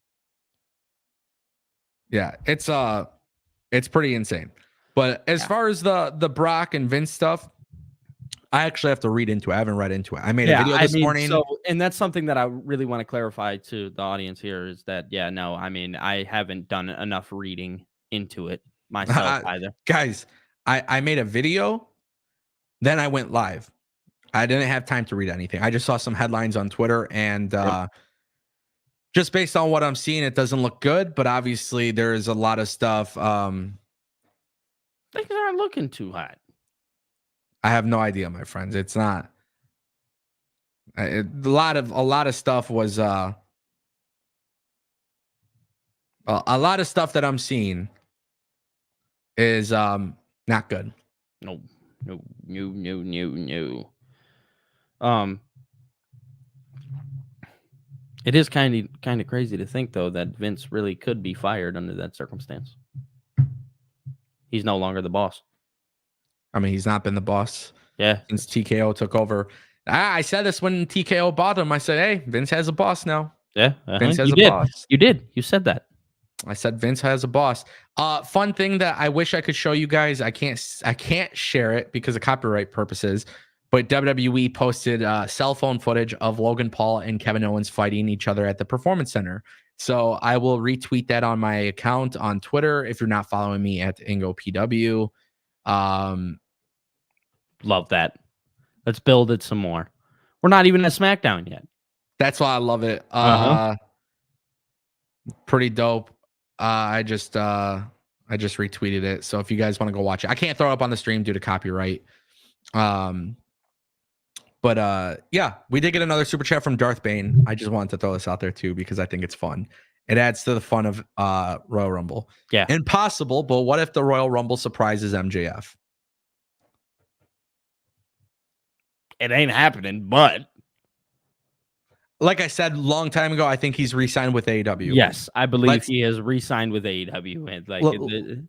Yeah, it's pretty insane. But as far as the Brock and Vince stuff, I actually have to read into it. I haven't read into it. I made a video this morning. So, and that's something that I really want to clarify to the audience here is that, I haven't done enough reading into it myself either. Guys, I made a video, then I went live. I didn't have time to read anything. I just saw some headlines on Twitter, and just based on what I'm seeing, it doesn't look good. But obviously, there is a lot of stuff. Things aren't looking too hot. I have no idea, my friends. It's not. A lot of stuff was a lot of stuff that I'm seeing is not good. No. It is kind of crazy to think though that Vince really could be fired under that circumstance. He's no longer the boss. I mean, he's not been the boss since TKO took over. I said this when TKO bought him. I said, hey, Vince has a boss now. Yeah. Vince has a boss. You did. You said that. I said Vince has a boss. Fun thing that I wish I could show you guys. I can't share it because of copyright purposes. But WWE posted cell phone footage of Logan Paul and Kevin Owens fighting each other at the Performance Center. So I will retweet that on my account on Twitter if you're not following me at ANGO PW. Love that. Let's build it some more. We're not even at SmackDown yet. That's why I love it. Pretty dope. I just retweeted it. So if you guys want to go watch it, I can't throw it up on the stream due to copyright. But yeah, we did get another super chat from Darth Bane. I just wanted to throw this out there too because I think it's fun. It adds to the fun of Royal Rumble. Yeah. Impossible, but what if the Royal Rumble surprises MJF? It ain't happening, but like I said long time ago, I think he's re-signed with AEW. Yes, I believe he has re-signed with AEW. And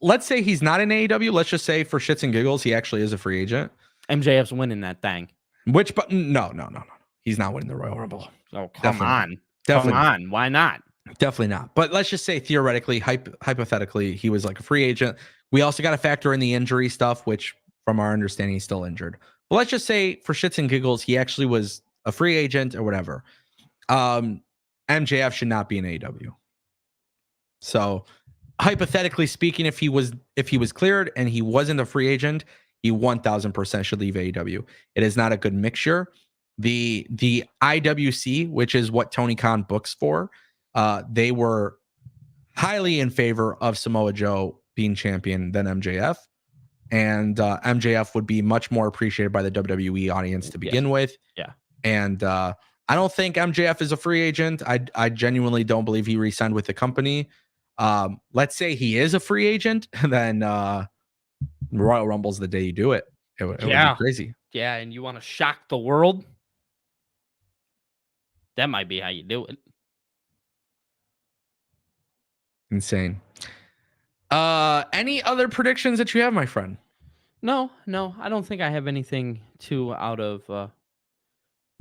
let's say he's not in AEW. Let's just say for shits and giggles, he actually is a free agent. MJF's winning that thing. But no. He's not winning the Royal Rumble. Oh, come on. Why not? Definitely not. But let's just say theoretically, hypothetically, he was like a free agent. We also got to factor in the injury stuff, which from our understanding, he's still injured. But let's just say for shits and giggles, he actually was a free agent or whatever. MJF should not be in AEW. So hypothetically speaking, if he was cleared and he wasn't a free agent, he 1000% should leave AEW. It is not a good mixture. The IWC, which is what Tony Khan books for, they were highly in favor of Samoa Joe being champion than MJF. And MJF would be much more appreciated by the WWE audience to begin with. Yeah. And I don't think MJF is a free agent. I genuinely don't believe he re-signed with the company. Let's say he is a free agent, then Royal Rumble's the day you do it. It would be crazy. Yeah, and you want to shock the world? That might be how you do it. Insane. Any other predictions that you have, my friend? No, I don't think I have anything too out of the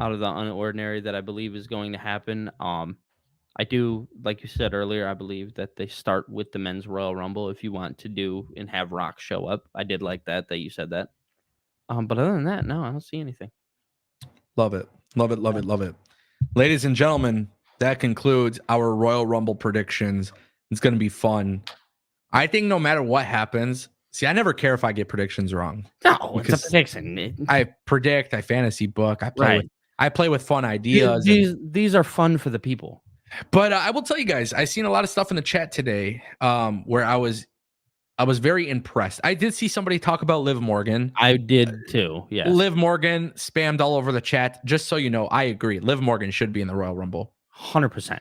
unordinary that I believe is going to happen. I do, like you said earlier, I believe that they start with the men's Royal Rumble if you want to do and have Rock show up. I did like that you said that. But other than that, no, I don't see anything. Love it. Ladies and gentlemen, that concludes our Royal Rumble predictions. It's going to be fun. I think no matter what happens, see, I never care if I get predictions wrong. No, it's a prediction. I predict, I fantasy book, I play with fun ideas. These are fun for the people. But I will tell you guys, I seen a lot of stuff in the chat today where I was very impressed. I did see somebody talk about Liv Morgan. I did too. Yeah. Liv Morgan spammed all over the chat. Just so you know, I agree. Liv Morgan should be in the Royal Rumble. 100%.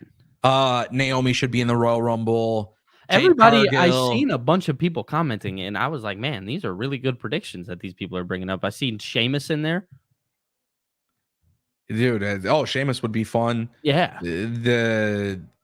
Naomi should be in the Royal Rumble. everybody, I Cargill. seen a bunch of people commenting, and I was like, man, these are really good predictions that these people are bringing up. I seen Sheamus in there. Dude, Sheamus would be fun. Yeah.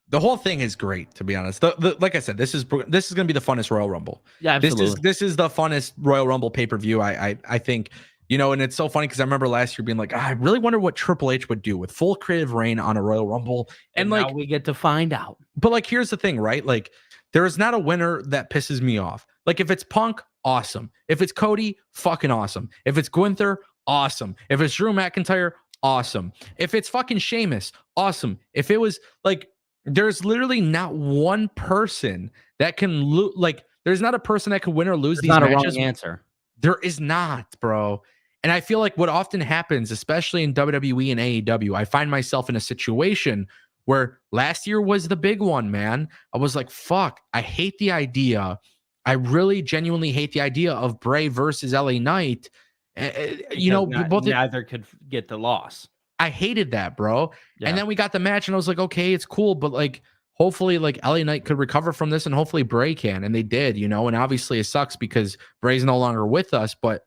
The whole thing is great, to be honest. Like I said, this is going to be the funnest Royal Rumble. Yeah, absolutely. This is the funnest Royal Rumble pay-per-view. I think, and it's so funny because I remember last year being like, I really wonder what Triple H would do with full creative reign on a Royal Rumble. And like, now we get to find out. But like, here's the thing, right? Like, there is not a winner that pisses me off. Like, if it's Punk, awesome. If it's Cody, fucking awesome. If it's Gunther, awesome. If it's Drew McIntyre, awesome. If it's fucking Sheamus, awesome. If it was like, there's literally not one person that can lose. Like, there's not a person that can win or lose these not matches. A wrong answer. There is not, bro. And I feel like what often happens, especially in WWE and AEW, I find myself in a situation where last year was the big one, man. I was like, fuck, I hate the idea. I really genuinely hate the idea of Bray versus LA Knight. Both neither could get the loss. I hated that, bro. Yeah. And then we got the match and I was like, okay, it's cool. But like, hopefully like LA Knight could recover from this and hopefully Bray can. And they did, and obviously it sucks because Bray's no longer with us. But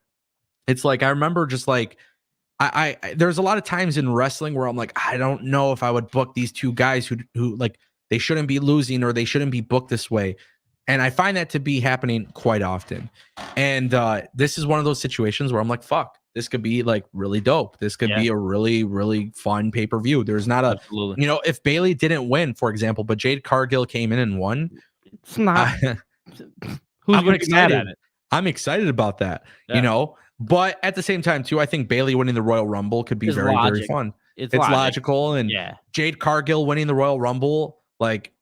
it's like, I remember just like, I there's a lot of times in wrestling where I'm like, I don't know if I would book these two guys who like, they shouldn't be losing or they shouldn't be booked this way. And I find that to be happening quite often. And this is one of those situations where I'm like, fuck, this could be like really dope. This could be a really, really fun pay-per-view. There's not a, if Bayley didn't win, for example, but Jade Cargill came in and won. It's not. Who's going to be mad at it? I'm excited about that, But at the same time, too, I think Bayley winning the Royal Rumble could be very, very fun. It's logical. And Jade Cargill winning the Royal Rumble, like,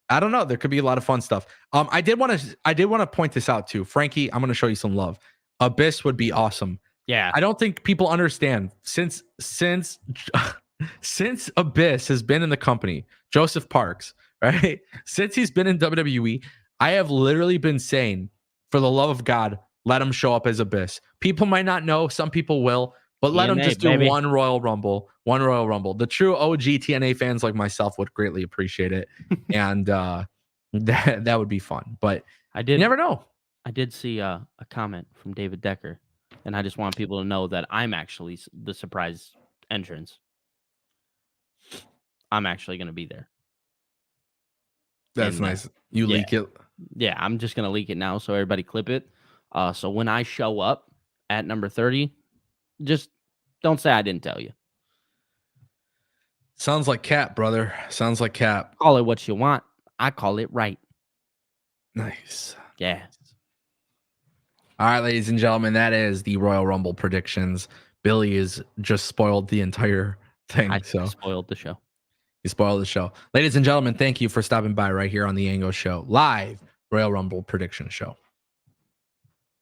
I don't know. There could be a lot of fun stuff. I did want to point this out too. Frankie, I'm going to show you some love. Abyss would be awesome. Yeah. I don't think people understand since Abyss has been in the company, Joseph Parks, right? Since he's been in WWE, I have literally been saying, for the love of God, let him show up as Abyss. People might not know, some people will, but let him just do one Royal Rumble. The true OG TNA fans like myself would greatly appreciate it. And that would be fun. But you never know. I did see a comment from David Decker, and I just want people to know that I'm actually the surprise entrance. I'm actually going to be there. That's nice. You leak it? Yeah, I'm just going to leak it now so everybody clip it. So when I show up at number 30, just don't say I didn't tell you. Sounds like Cap, brother. Sounds like Cap. Call it what you want. I call it right. Nice. Yeah. All right, ladies and gentlemen, that is the Royal Rumble predictions. Billy has just spoiled the entire thing. Spoiled the show. You spoiled the show. Ladies and gentlemen, thank you for stopping by right here on the ANGO Show, live Royal Rumble prediction show.